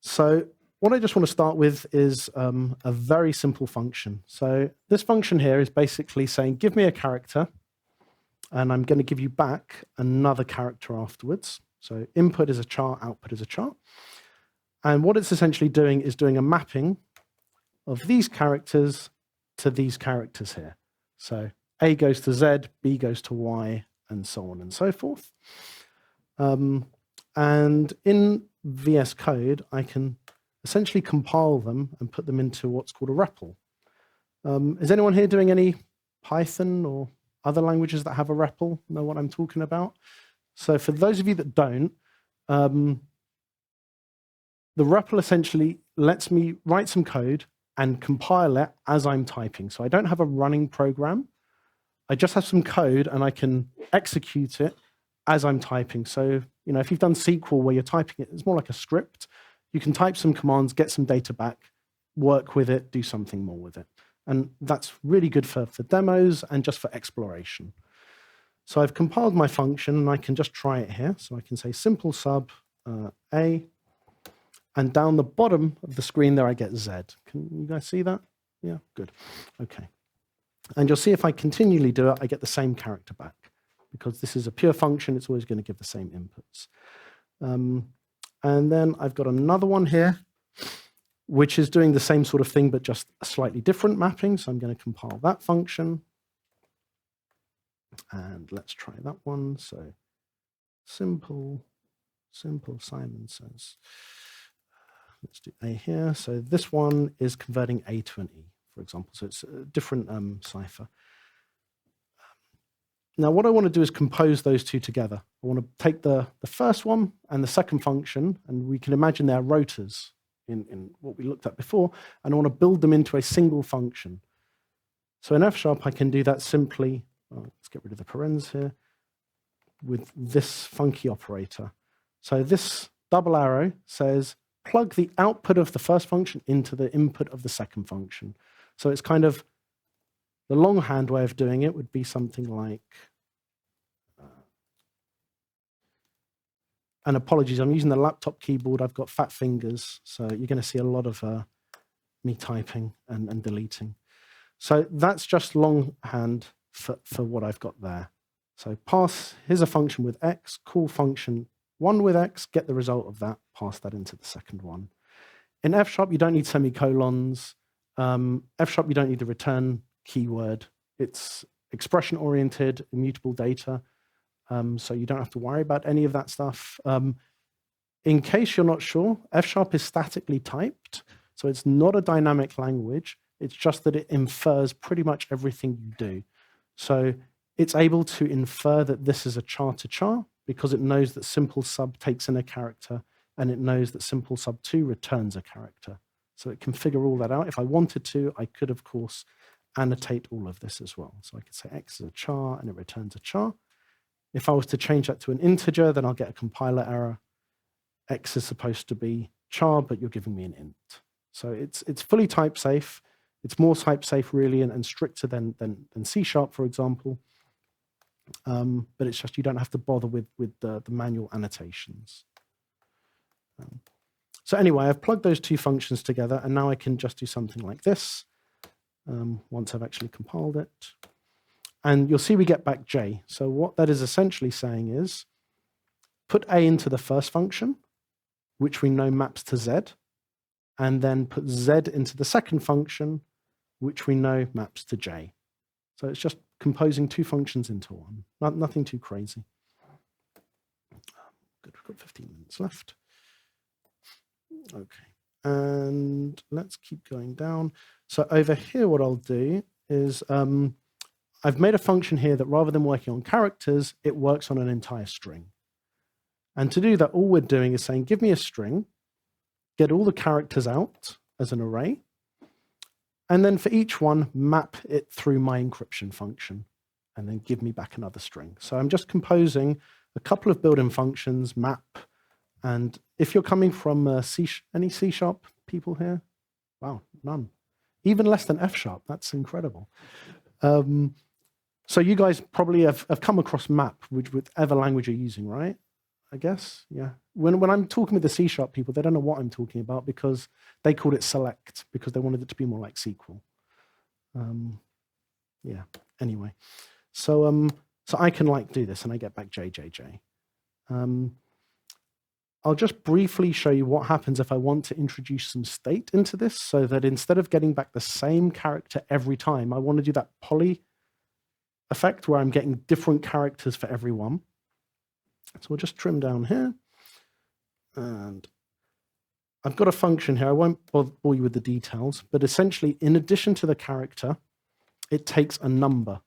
So what I just want to start with is a very simple function. So this function here is basically saying, give me a character, and I'm going to give you back another character afterwards. So input is a char, output is a char. And what it's essentially doing is doing a mapping of these characters to these characters here. So A goes to Z, B goes to Y, and so on and so forth. And in VS Code, I can essentially compile them and put them into what's called a REPL. Is anyone here doing any Python or other languages that have a REPL? Know what I'm talking about? So for those of you that don't, the REPL essentially lets me write some code and compile it as I'm typing. So I don't have a running program. I just have some code and I can execute it as I'm typing. So, you know, if you've done SQL where you're typing it, it's more like a script. You can type some commands, get some data back, work with it, do something more with it. And that's really good for demos and just for exploration. So I've compiled my function and I can just try it here. So I can say simple sub A, and down the bottom of the screen there I get Z. Can you guys see that? Yeah, good. Okay. And you'll see if I continually do it, I get the same character back. Because this is a pure function, it's always going to give the same inputs. And then I've got another one here, which is doing the same sort of thing, but just a slightly different mapping. So I'm going to compile that function. And let's try that one. So simple Simon says, let's do A here. So this one is converting A to an E, for example. So it's a different cipher. Now, what I want to do is compose those two together. I want to take the first one and the second function, and we can imagine they're rotors in what we looked at before, and I want to build them into a single function. So in F#, I can do that simply, let's get rid of the parens here, with this funky operator. So this double arrow says, plug the output of the first function into the input of the second function. So it's kind of, the longhand way of doing it would be something like, and apologies, I'm using the laptop keyboard, I've got fat fingers, so you're going to see a lot of me typing and deleting. So that's just longhand for what I've got there. So pass, here's a function with x, call function 1 with x, get the result of that, pass that into the second one. In F#, you don't need semicolons. F#, you don't need the return keyword. It's expression-oriented, immutable data. So you don't have to worry about any of that stuff. In case you're not sure, F# is statically typed. So it's not a dynamic language. It's just that it infers pretty much everything you do. So it's able to infer that this is a char to char because it knows that simple sub takes in a character and it knows that simple sub 2 returns a character. So it can figure all that out. If I wanted to, I could, of course, annotate all of this as well. So I could say x is a char and it returns a char. If I was to change that to an integer, then I'll get a compiler error. X is supposed to be char, but you're giving me an int. So it's fully type safe. It's more type safe really and stricter than C#, for example. But it's just you don't have to bother with the manual annotations. So anyway, I've plugged those two functions together, and now I can just do something like this once I've actually compiled it. And you'll see we get back J. So what that is essentially saying is put A into the first function, which we know maps to Z, and then put Z into the second function, which we know maps to J. So it's just composing two functions into one. Nothing too crazy. Good, we've got 15 minutes left. Okay. And let's keep going down. So over here, what I'll do is I've made a function here that rather than working on characters, it works on an entire string. And to do that, all we're doing is saying, give me a string, get all the characters out as an array, and then for each one, map it through my encryption function, and then give me back another string. So I'm just composing a couple of built-in functions, map, and if you're coming from any C# people here? Wow, none. Even less than F#, that's incredible. So you guys probably have come across map, whichever language you're using, right? I guess, yeah. When I'm talking with the C# people, they don't know what I'm talking about because they called it select because they wanted it to be more like SQL. Yeah, anyway. So I can like do this and I get back JJJ. I'll just briefly show you what happens if I want to introduce some state into this so that instead of getting back the same character every time, I want to do that poly effect where I'm getting different characters for every one. So we'll just trim down here. And I've got a function here. I won't bore you with the details, but essentially, in addition to the character, it takes a number.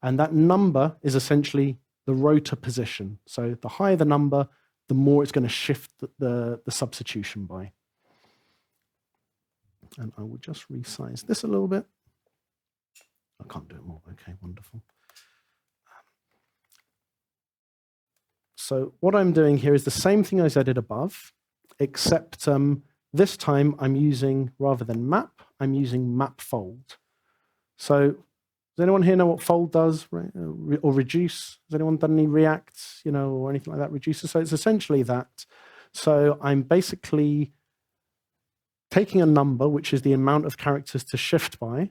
And that number is essentially the rotor position. So the higher the number, the more it's going to shift the substitution by. And I will just resize this a little bit. I can't do it more. Okay, wonderful. So what I'm doing here is the same thing as I did above, except this time I'm using, rather than map, I'm using map fold. So does anyone here know what fold does, or reduce? Has anyone done any React, or anything like that, reduces? So it's essentially that. So I'm basically taking a number, which is the amount of characters to shift by,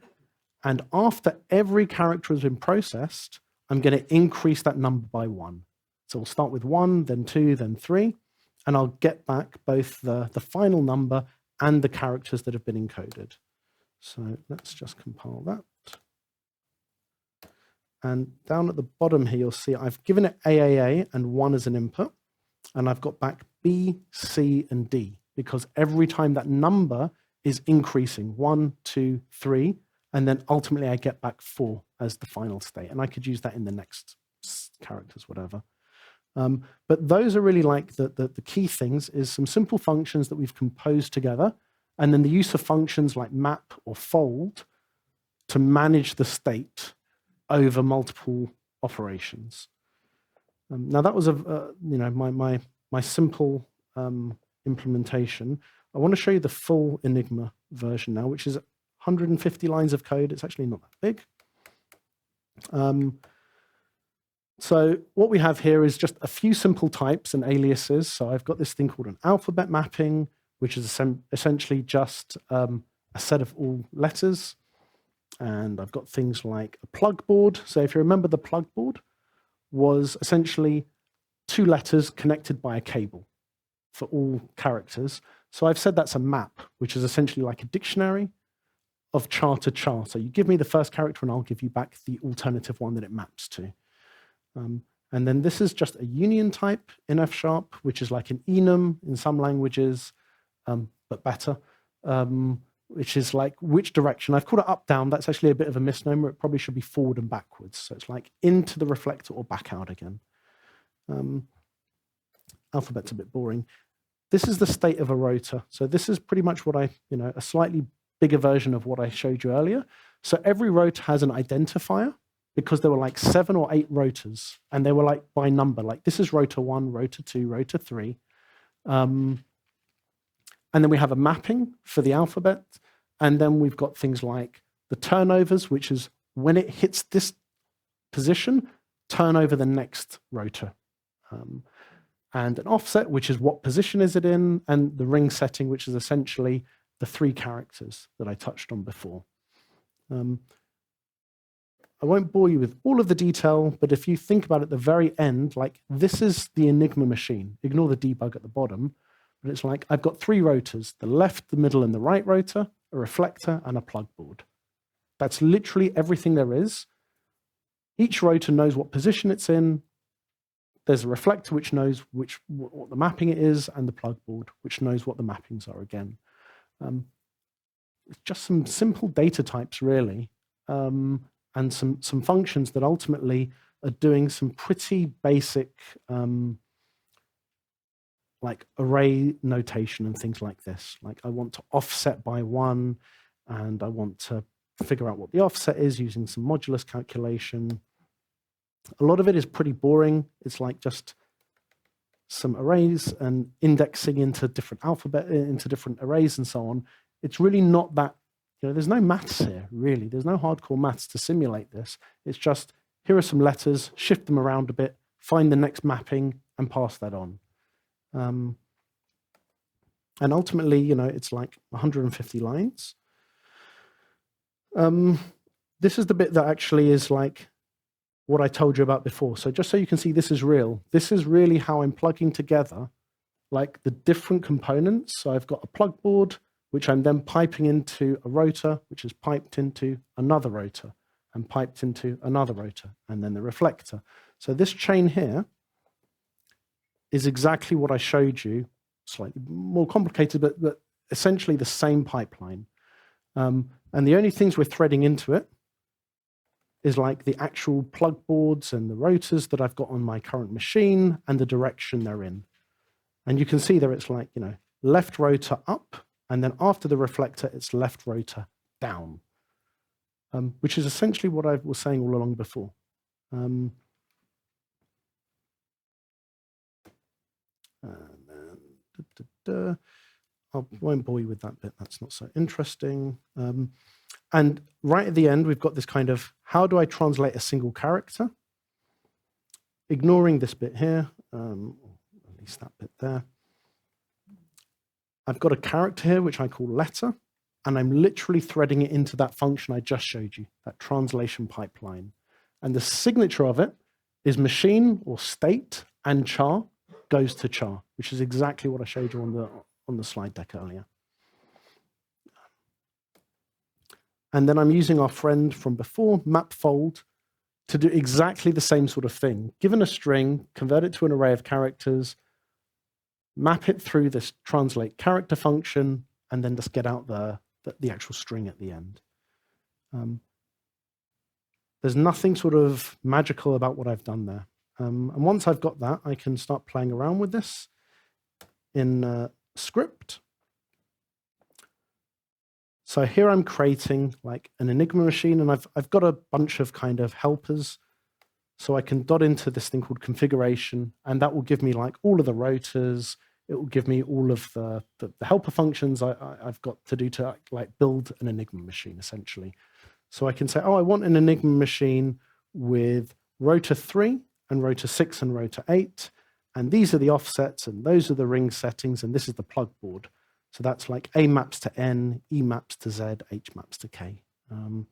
and after every character has been processed, I'm going to increase that number by 1. So we'll start with 1, then 2, then 3, and I'll get back both the final number and the characters that have been encoded. So let's just compile that. And down at the bottom here, you'll see I've given it AAA and 1 as an input, and I've got back B, C, and D, because every time that number is increasing, 1, 2, 3, and then ultimately I get back 4 as the final state. And I could use that in the next characters, whatever. But those are really like the key things is some simple functions that we've composed together, and then the use of functions like map or fold to manage the state over multiple operations. Now that was my simple implementation. I want to show you the full Enigma version now, which is 150 lines of code. It's actually not that big. So what we have here is just a few simple types and aliases. So I've got this thing called an alphabet mapping, which is essentially just a set of all letters. And I've got things like a plugboard. So if you remember, the plugboard was essentially 2 letters connected by a cable for all characters. So I've said that's a map, which is essentially like a dictionary of char to char. So you give me the first character and I'll give you back the alternative one that it maps to. And then this is just a union type in F#, which is like an enum in some languages, but better, which is like which direction. I've called it up, down. That's actually a bit of a misnomer. It probably should be forward and backwards. So it's like into the reflector or back out again. Alphabet's a bit boring. This is the state of a rotor. So this is pretty much what a slightly bigger version of what I showed you earlier. So every rotor has an identifier, because there were like 7 or 8 rotors, and they were like by number. Like this is rotor 1, rotor 2, rotor 3. And then we have a mapping for the alphabet. And then we've got things like the turnovers, which is when it hits this position, turn over the next rotor. And an offset, which is what position is it in, and the ring setting, which is essentially the 3 characters that I touched on before. I won't bore you with all of the detail, but if you think about it at the very end, like this is the Enigma machine. Ignore the debug at the bottom, but it's like I've got 3 rotors, the left, the middle, and the right rotor, a reflector, and a plugboard. That's literally everything there is. Each rotor knows what position it's in. There's a reflector which knows what the mapping it is, and the plugboard which knows what the mappings are again. It's just some simple data types, really, and some functions that ultimately are doing some pretty basic like array notation and things like this. Like I want to offset by 1, and I want to figure out what the offset is using some modulus calculation. A lot of it is pretty boring. It's like just some arrays and indexing into different into different arrays and so on. It's really not that, there's no maths here, really. There's no hardcore maths to simulate this. It's just, here are some letters, shift them around a bit, find the next mapping, and pass that on. And ultimately, it's like 150 lines. This is the bit that actually is like what I told you about before. So just so you can see this is real, this is really how I'm plugging together like the different components. So I've got a plugboard, which I'm then piping into a rotor, which is piped into another rotor, and piped into another rotor, and then the reflector. So this chain here is exactly what I showed you, slightly more complicated, but essentially the same pipeline. And the only things we're threading into it is like the actual plug boards and the rotors that I've got on my current machine and the direction they're in. And you can see there it's like, left rotor up, and then after the reflector, it's left rotor down, which is essentially what I was saying all along before. And then, I won't bore you with that bit. That's not so interesting. And right at the end, we've got this kind of, how do I translate a single character? Ignoring this bit here, at least that bit there. I've got a character here, which I call letter, and I'm literally threading it into that function I just showed you, that translation pipeline. And the signature of it is machine or state and char goes to char, which is exactly what I showed you on the slide deck earlier. And then I'm using our friend from before, mapfold, to do exactly the same sort of thing. Given a string, convert it to an array of characters, map it through this translate character function, and then just get out the actual string at the end. There's nothing sort of magical about what I've done there. And once I've got that, I can start playing around with this in script. So here I'm creating like an Enigma machine, and I've got a bunch of kind of helpers. So I can dot into this thing called configuration, and that will give me like all of the rotors. It will give me all of the helper functions I've got to do to like build an Enigma machine, essentially. So I can say, oh, I want an Enigma machine with rotor 3 and rotor 6 and rotor 8. And these are the offsets, and those are the ring settings, and this is the plug board. So that's like A maps to N, E maps to Z, H maps to K. And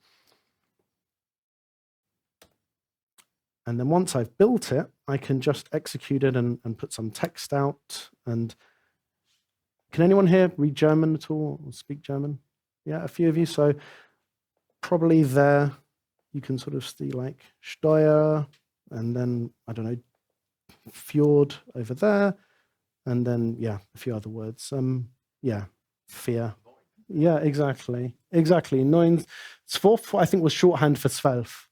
then once I've built it, I can just execute it and put some text out. And can anyone here read German at all or speak German? Yeah, a few of you. So probably there you can sort of see like Steuer, and then, I don't know, Fjord over there. And then, yeah, a few other words. Yeah, fear. Yeah, exactly. Exactly. 9, 12, I think, was shorthand for 12.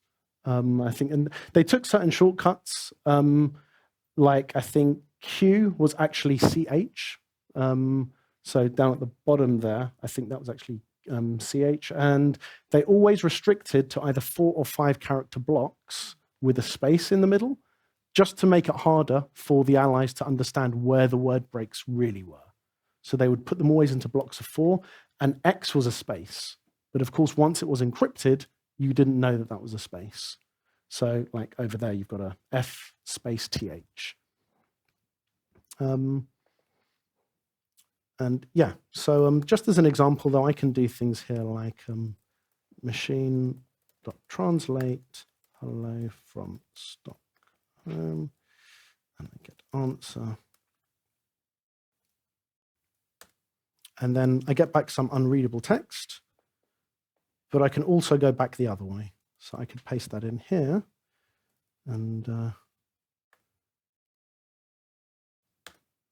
I think, and they took certain shortcuts. Like I think Q was actually CH. So down at the bottom there, I think that was actually CH. And they always restricted to either 4 or 5 character blocks with a space in the middle, just to make it harder for the allies to understand where the word breaks really were. So they would put them always into blocks of 4, and X was a space. But of course, once it was encrypted, you didn't know that that was a space. So like over there, you've got a F space TH. And yeah, so just as an example, though, I can do things here like machine.translate hello from Stockholm, and I get answer. And then I get back some unreadable text, but I can also go back the other way. So I could paste that in here, and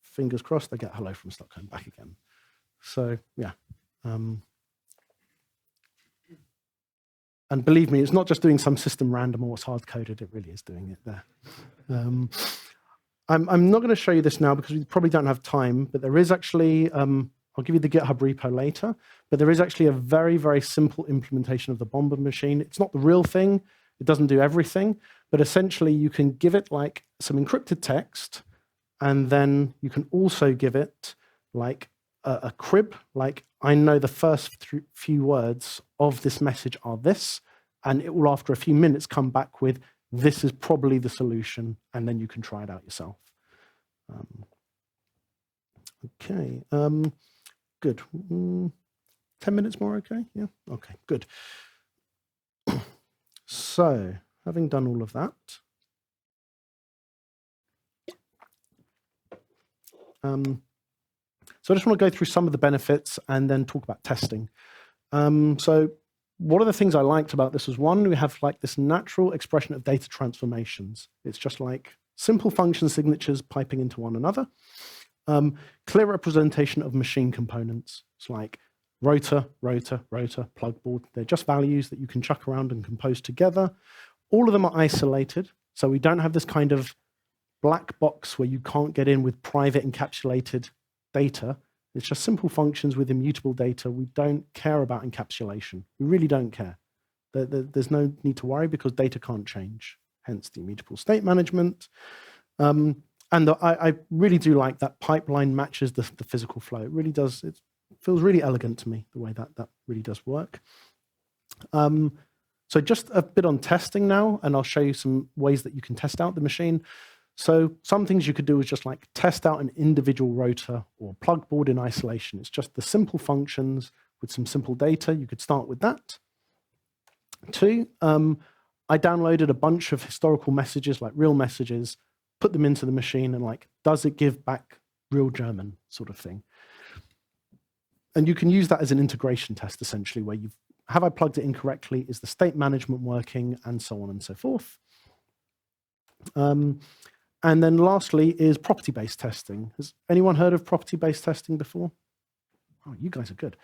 fingers crossed I get hello from Stockholm back again. So yeah, And believe me, it's not just doing some system random or it's hard-coded, it really is doing it there. I'm not going to show you this now because we probably don't have time, but there is actually, I'll give you the GitHub repo later, but there is actually a very, very simple implementation of the Bombe machine. It's not the real thing, it doesn't do everything, but essentially you can give it like some encrypted text, and then you can also give it like a crib, like I know the first few words of this message are this, and it will after a few minutes come back with this is probably the solution, and then you can try it out yourself. Okay, good. 10 minutes more, okay? Yeah, okay, good. So, having done all of that, so I just want to go through some of the benefits and then talk about testing. So one of the things I liked about this was, one, we have like this natural expression of data transformations. It's just like simple function signatures piping into one another. Clear representation of machine components. It's like rotor, rotor, rotor, plugboard. They're just values that you can chuck around and compose together. All of them are isolated, so we don't have this kind of black box where you can't get in with private encapsulated data. It's just simple functions with immutable data. We don't care about encapsulation. We really don't care. There's no need to worry because data can't change, hence the immutable state management. I really do like that pipeline matches the physical flow. It really does. It feels really elegant to me, the way that really does work. So just a bit on testing now, and I'll show you some ways that you can test out the machine. So some things you could do is just like test out an individual rotor or plugboard in isolation. It's just the simple functions with some simple data. You could start with that. 2, I downloaded a bunch of historical messages, like real messages, put them into the machine, and like, does it give back real German sort of thing? And you can use that as an integration test, essentially, where have I plugged it in correctly? Is the state management working? And so on and so forth. And then lastly is property-based testing. Has anyone heard of property-based testing before? Oh, you guys are good.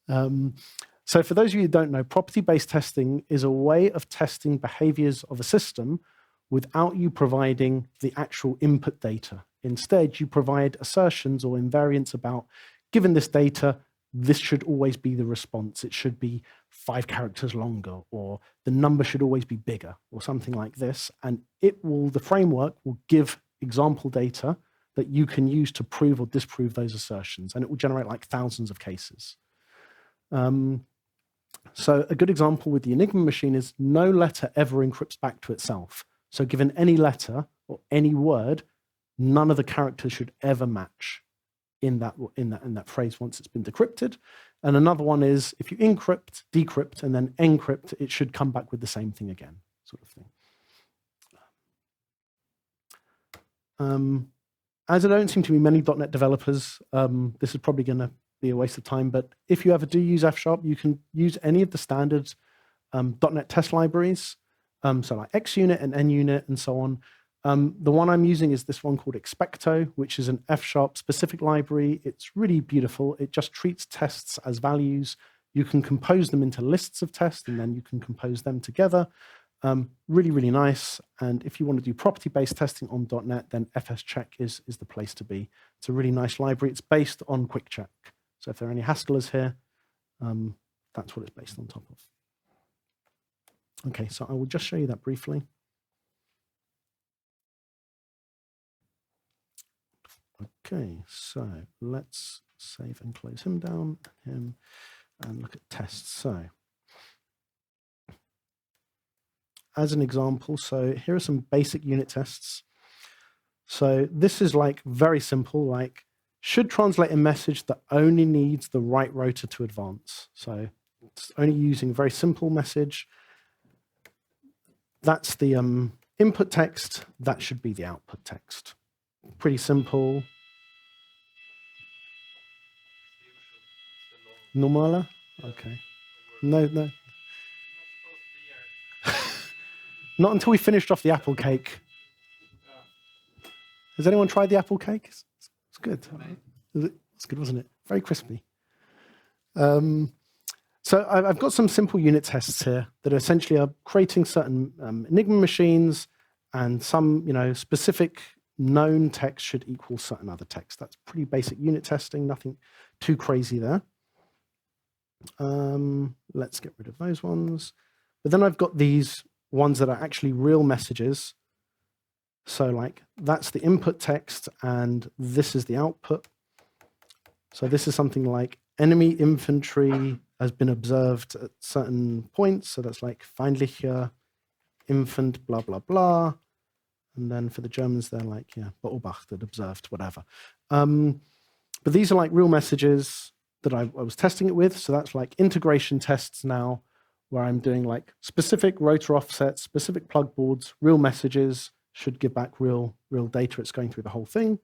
So for those of you who don't know, property-based testing is a way of testing behaviors of a system without you providing the actual input data. Instead, you provide assertions or invariants about, given this data, this should always be the response. It should be 5 characters longer, or the number should always be bigger, or something like this. And the framework will give example data that you can use to prove or disprove those assertions. And it will generate like thousands of cases. So a good example with the Enigma machine is no letter ever encrypts back to itself. So given any letter or any word, none of the characters should ever match in that phrase once it's been decrypted. And another one is if you encrypt, decrypt, and then encrypt, it should come back with the same thing again, sort of thing. As there don't seem to be many .NET developers, this is probably going to be a waste of time, but if you ever do use F#, you can use any of the standard .NET test libraries, so like XUnit and NUnit and so on. The one I'm using is this one called Expecto, which is an F# specific library. It's really beautiful. It just treats tests as values. You can compose them into lists of tests, and then you can compose them together. Really, really nice. And if you want to do property-based testing on .NET, then FSCheck is the place to be. It's a really nice library. It's based on QuickCheck. So if there are any Haskellers here, that's what it's based on top of. Okay, so I will just show you that briefly. Okay, so let's save and close him down, and look at tests. So as an example, so here are some basic unit tests. So this is like very simple, like should translate a message that only needs the right rotor to advance. So it's only using a very simple message. That's the input text. That should be the output text. Pretty simple. Normala? Okay. No. Not until we finished off the apple cake. Has anyone tried the apple cake? It's good. It's good, wasn't it? Very crispy. So I've got some simple unit tests here that essentially are creating certain Enigma machines, and some, specific known text should equal certain other text. That's pretty basic unit testing, nothing too crazy there. Let's get rid of those ones. But then I've got these ones that are actually real messages. So like that's the input text and this is the output. So this is something like enemy infantry has been observed at certain points. So that's like feindliche infant, blah, blah, blah. And then for the Germans, they're like, yeah, beobachtet, observed, whatever. But these are like real messages that I was testing it with. So that's like integration tests now, where I'm doing like specific rotor offsets, specific plugboards, real messages, should give back real data. It's going through the whole thing.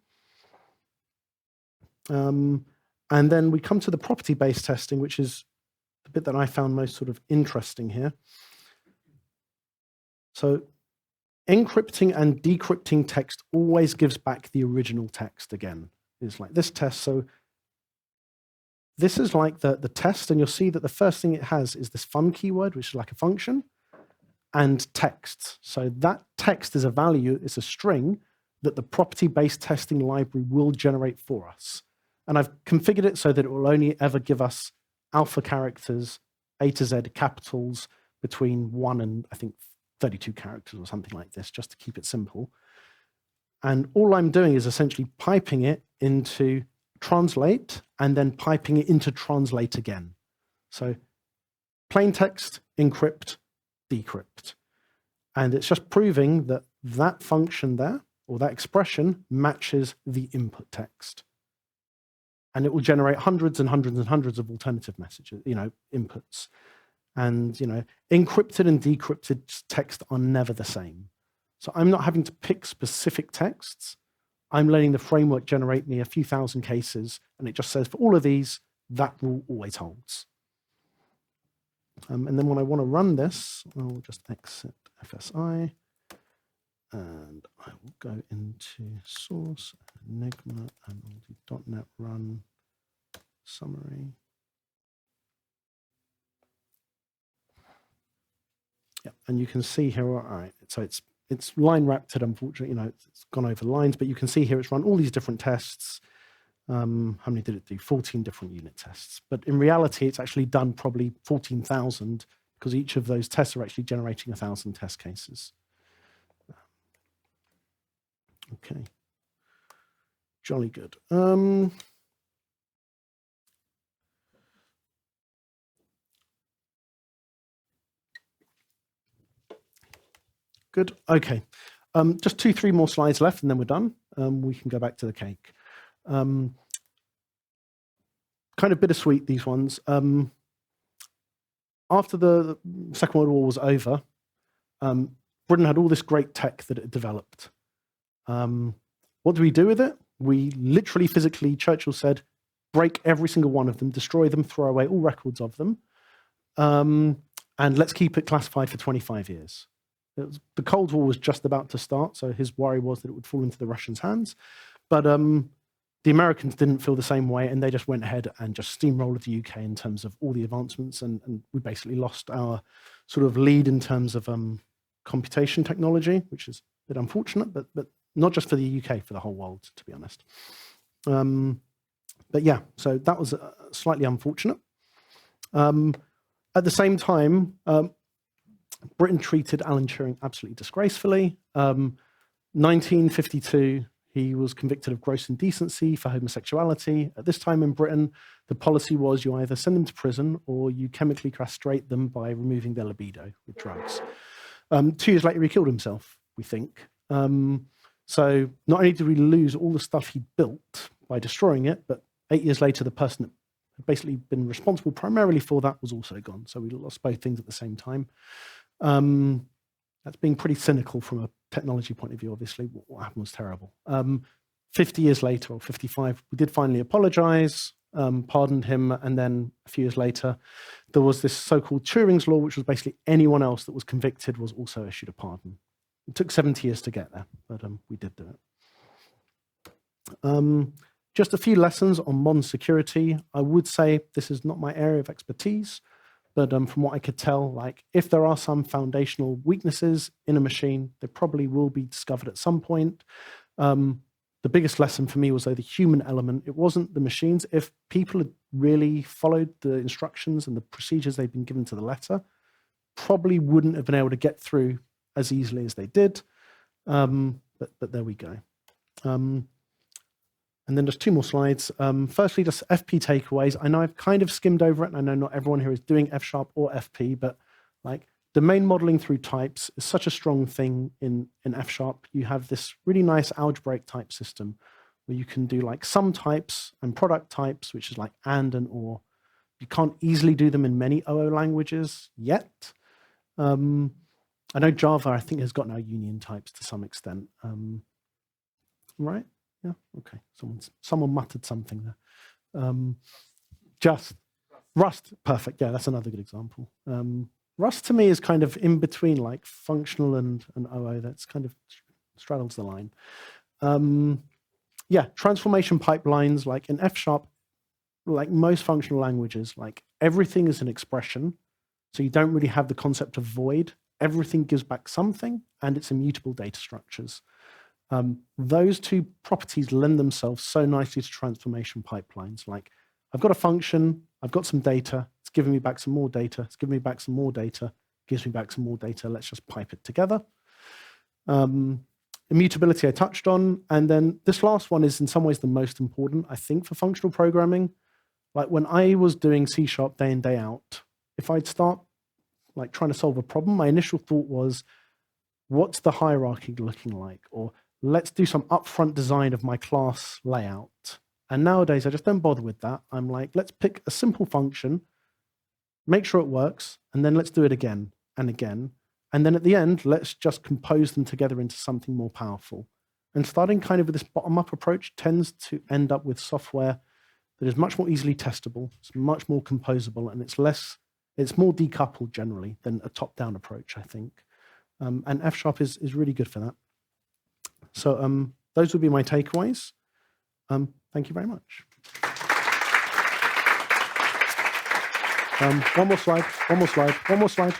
And then we come to the property-based testing, which is the bit that I found most sort of interesting here. So encrypting and decrypting text always gives back the original text again. It's like this test. So this is like the test, and you'll see that the first thing it has is this fun keyword, which is like a function, and text. So that text is a value, it's a string that the property-based testing library will generate for us. And I've configured it so that it will only ever give us alpha characters, A to Z capitals, between 1 and I think 32 characters or something like this, just to keep it simple. And all I'm doing is essentially piping it into translate and then piping it into translate again. So plain text, encrypt, decrypt. And it's just proving that that function there, or that expression, matches the input text. And it will generate hundreds and hundreds and hundreds of alternative messages, inputs. And, encrypted and decrypted text are never the same. So I'm not having to pick specific texts. I'm letting the framework generate me a few thousand cases, and it just says for all of these, that rule always holds. And then when I want to run this, I'll just exit FSI, and I will go into source, Enigma, and I'll do .NET run summary. Yeah, and you can see here, all right, so it's line wrapped, unfortunately, it's gone over lines, but you can see here it's run all these different tests. How many did it do? 14 different unit tests. But in reality, it's actually done probably 14,000, because each of those tests are actually generating 1,000 test cases. Okay. Jolly good. Good. Okay. Just 2-3 more slides left, and then we're done. We can go back to the cake. Kind of bittersweet, these ones. After the Second World War was over, Britain had all this great tech that it developed. What do we do with it? We literally, physically, Churchill said, break every single one of them, destroy them, throw away all records of them, and let's keep it classified for 25 years. The Cold War was just about to start, so his worry was that it would fall into the Russians' hands. But the Americans didn't feel the same way, and they just went ahead and just steamrolled the UK in terms of all the advancements, and we basically lost our sort of lead in terms of computation technology, which is a bit unfortunate, but not just for the UK, for the whole world, to be honest. But yeah, so that was slightly unfortunate. At the same time, Britain treated Alan Turing absolutely disgracefully. 1952, he was convicted of gross indecency for homosexuality. At this time in Britain, the policy was you either send them to prison or you chemically castrate them by removing their libido with drugs. 2 years later, he killed himself, we think. So not only did we lose all the stuff he built by destroying it, but 8 years later, the person that had basically been responsible primarily for that was also gone. So we lost both things at the same time. That's being pretty cynical from a technology point of view, obviously. What happened was terrible. 50 years later, or 55, we did finally apologize, pardoned him, and then a few years later, there was this so-called Turing's law, which was basically anyone else that was convicted was also issued a pardon. It took 70 years to get there, but we did do it. Just a few lessons on modern security. I would say this is not my area of expertise, but from what I could tell, like if there are some foundational weaknesses in a machine, they probably will be discovered at some point. The biggest lesson for me was though the human element. It wasn't the machines. If people had really followed the instructions and the procedures they've been given to the letter, probably wouldn't have been able to get through as easily as they did. But there we go. And then just 2 more slides. Firstly, just FP takeaways. I know I've kind of skimmed over it, and I know not everyone here is doing F# or FP, but like domain modeling through types is such a strong thing in F#. You have this really nice algebraic type system where you can do like sum types and product types, which is like and or. You can't easily do them in many OO languages yet. I know Java, I think, has got now union types to some extent. Right? Yeah, okay. Someone muttered something there. Just Rust, perfect. Yeah, that's another good example. Rust to me is kind of in between like functional and OO. That's kind of straddles the line. Yeah, transformation pipelines, like in F#, like most functional languages, like everything is an expression. So you don't really have the concept of void. Everything gives back something, and it's immutable data structures. Those 2 properties lend themselves so nicely to transformation pipelines. Like I've got a function, I've got some data, it's giving me back some more data, it's giving me back some more data, gives me back some more data, let's just pipe it together. Immutability I touched on, and then this last one is in some ways the most important, I think, for functional programming. Like when I was doing C# day in, day out, if I'd start like trying to solve a problem, my initial thought was, what's the hierarchy looking like? Or let's do some upfront design of my class layout. And nowadays, I just don't bother with that. I'm like, let's pick a simple function, make sure it works, and then let's do it again and again. And then at the end, let's just compose them together into something more powerful. And starting kind of with this bottom-up approach tends to end up with software that is much more easily testable, it's much more composable, and it's more decoupled generally than a top-down approach, I think. And F# is really good for that. So those would be my takeaways. Thank you very much. One more slide.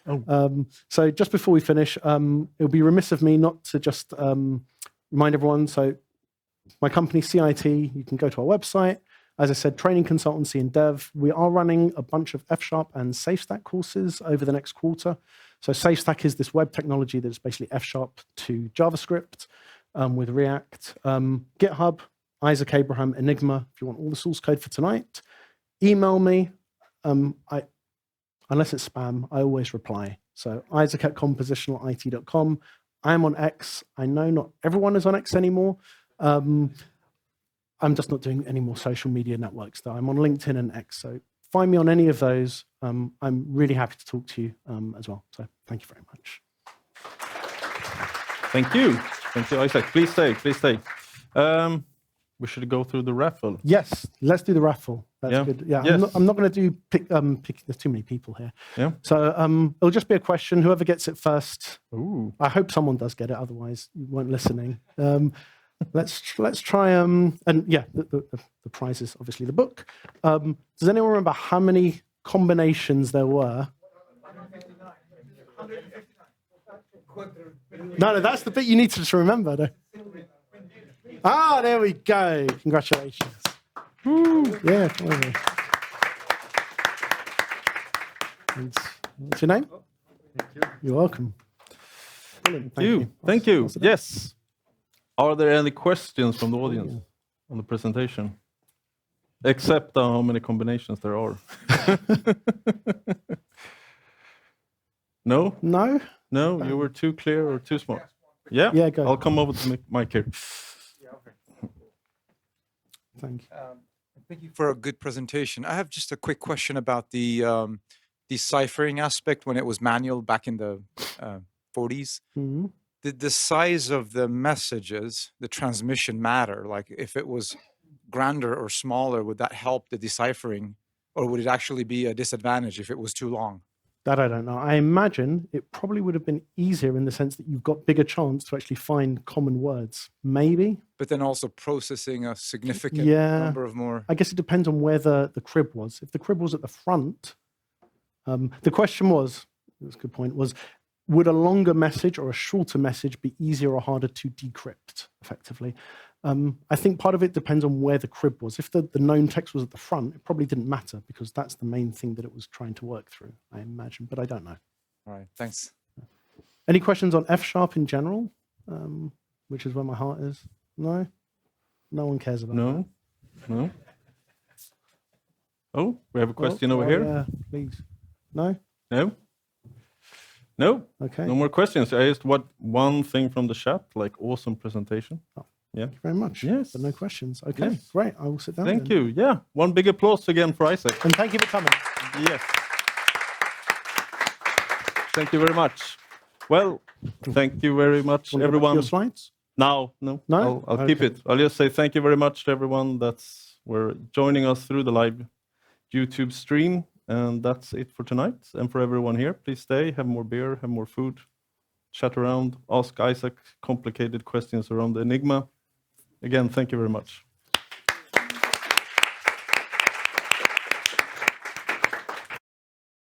Oh. So just before we finish, it would be remiss of me not to just remind everyone. So my company, CIT, you can go to our website. As I said, training consultancy and dev. We are running a bunch of F# and SafeStack courses over the next quarter. So SafeStack is this web technology that's basically F# to JavaScript with React. GitHub, Isaac Abraham, Enigma, if you want all the source code for tonight. Email me. Unless it's spam, I always reply. So isaac@compositionalit.com. I'm on X. I know not everyone is on X anymore. I'm just not doing any more social media networks, though. I'm on LinkedIn and X. So find me on any of those. I'm really happy to talk to you as well. So thank you very much. Thank you. Thank you, Isaac. Please stay. We should go through the raffle. Yes, let's do the raffle. That's good. Yeah, yes. I'm not going to do pick. There's too many people here. Yeah. So it'll just be a question. Whoever gets it first. Ooh. I hope someone does get it. Otherwise, you weren't listening. Let's try. And yeah, the prize is obviously the book. Does anyone remember how many combinations there were? No, that's the bit you need to just remember. Though. Ah, there we go. Congratulations. Woo. Yeah, come over. What's your name? Thank you. You're welcome. Thank you. Thank you. Yes. Are there any questions from the audience on the presentation? Except how many combinations there are. No? No? No, you were too clear or too small. Yeah? Yeah, go. I'll come over to the mic here. Thank you. Thank you for a good presentation. I have just a quick question about the deciphering aspect when it was manual back in the 40s. Mm-hmm. Did the size of the messages, the transmission matter? Like if it was grander or smaller, would that help the deciphering? Or would it actually be a disadvantage if it was too long? That I don't know. I imagine it probably would have been easier in the sense that you've got bigger chance to actually find common words. Maybe. But then also processing a significant number of more. I guess it depends on where the crib was. If the crib was at the front, the question was, that's a good point, was would a longer message or a shorter message be easier or harder to decrypt effectively? I think part of it depends on where the crib was. If the known text was at the front, it probably didn't matter because that's the main thing that it was trying to work through, I imagine, but I don't know. All right, thanks. Any questions on F# in general, which is where my heart is? No? No one cares about that. No? Oh, we have a question over here. Yeah, please. No? No? Okay. No more questions. I just want one thing from the chat, like awesome presentation. Oh. Yeah. Thank you very much. Yes. But no questions. Okay, Yes. great. I will sit down. Thank then. you. Yeah. One big applause again for Isaac. And thank you for coming. Yes. Thank you very much. Well, thank you very much, Wanna go back to everyone. your slides? No. I'll keep Okay. it. I'll just say thank you very much to everyone that's were joining us through the live YouTube stream. And that's it for tonight. And for everyone here, please stay, have more beer, have more food, chat around, ask Isaac complicated questions around the Enigma. Again, thank you very much.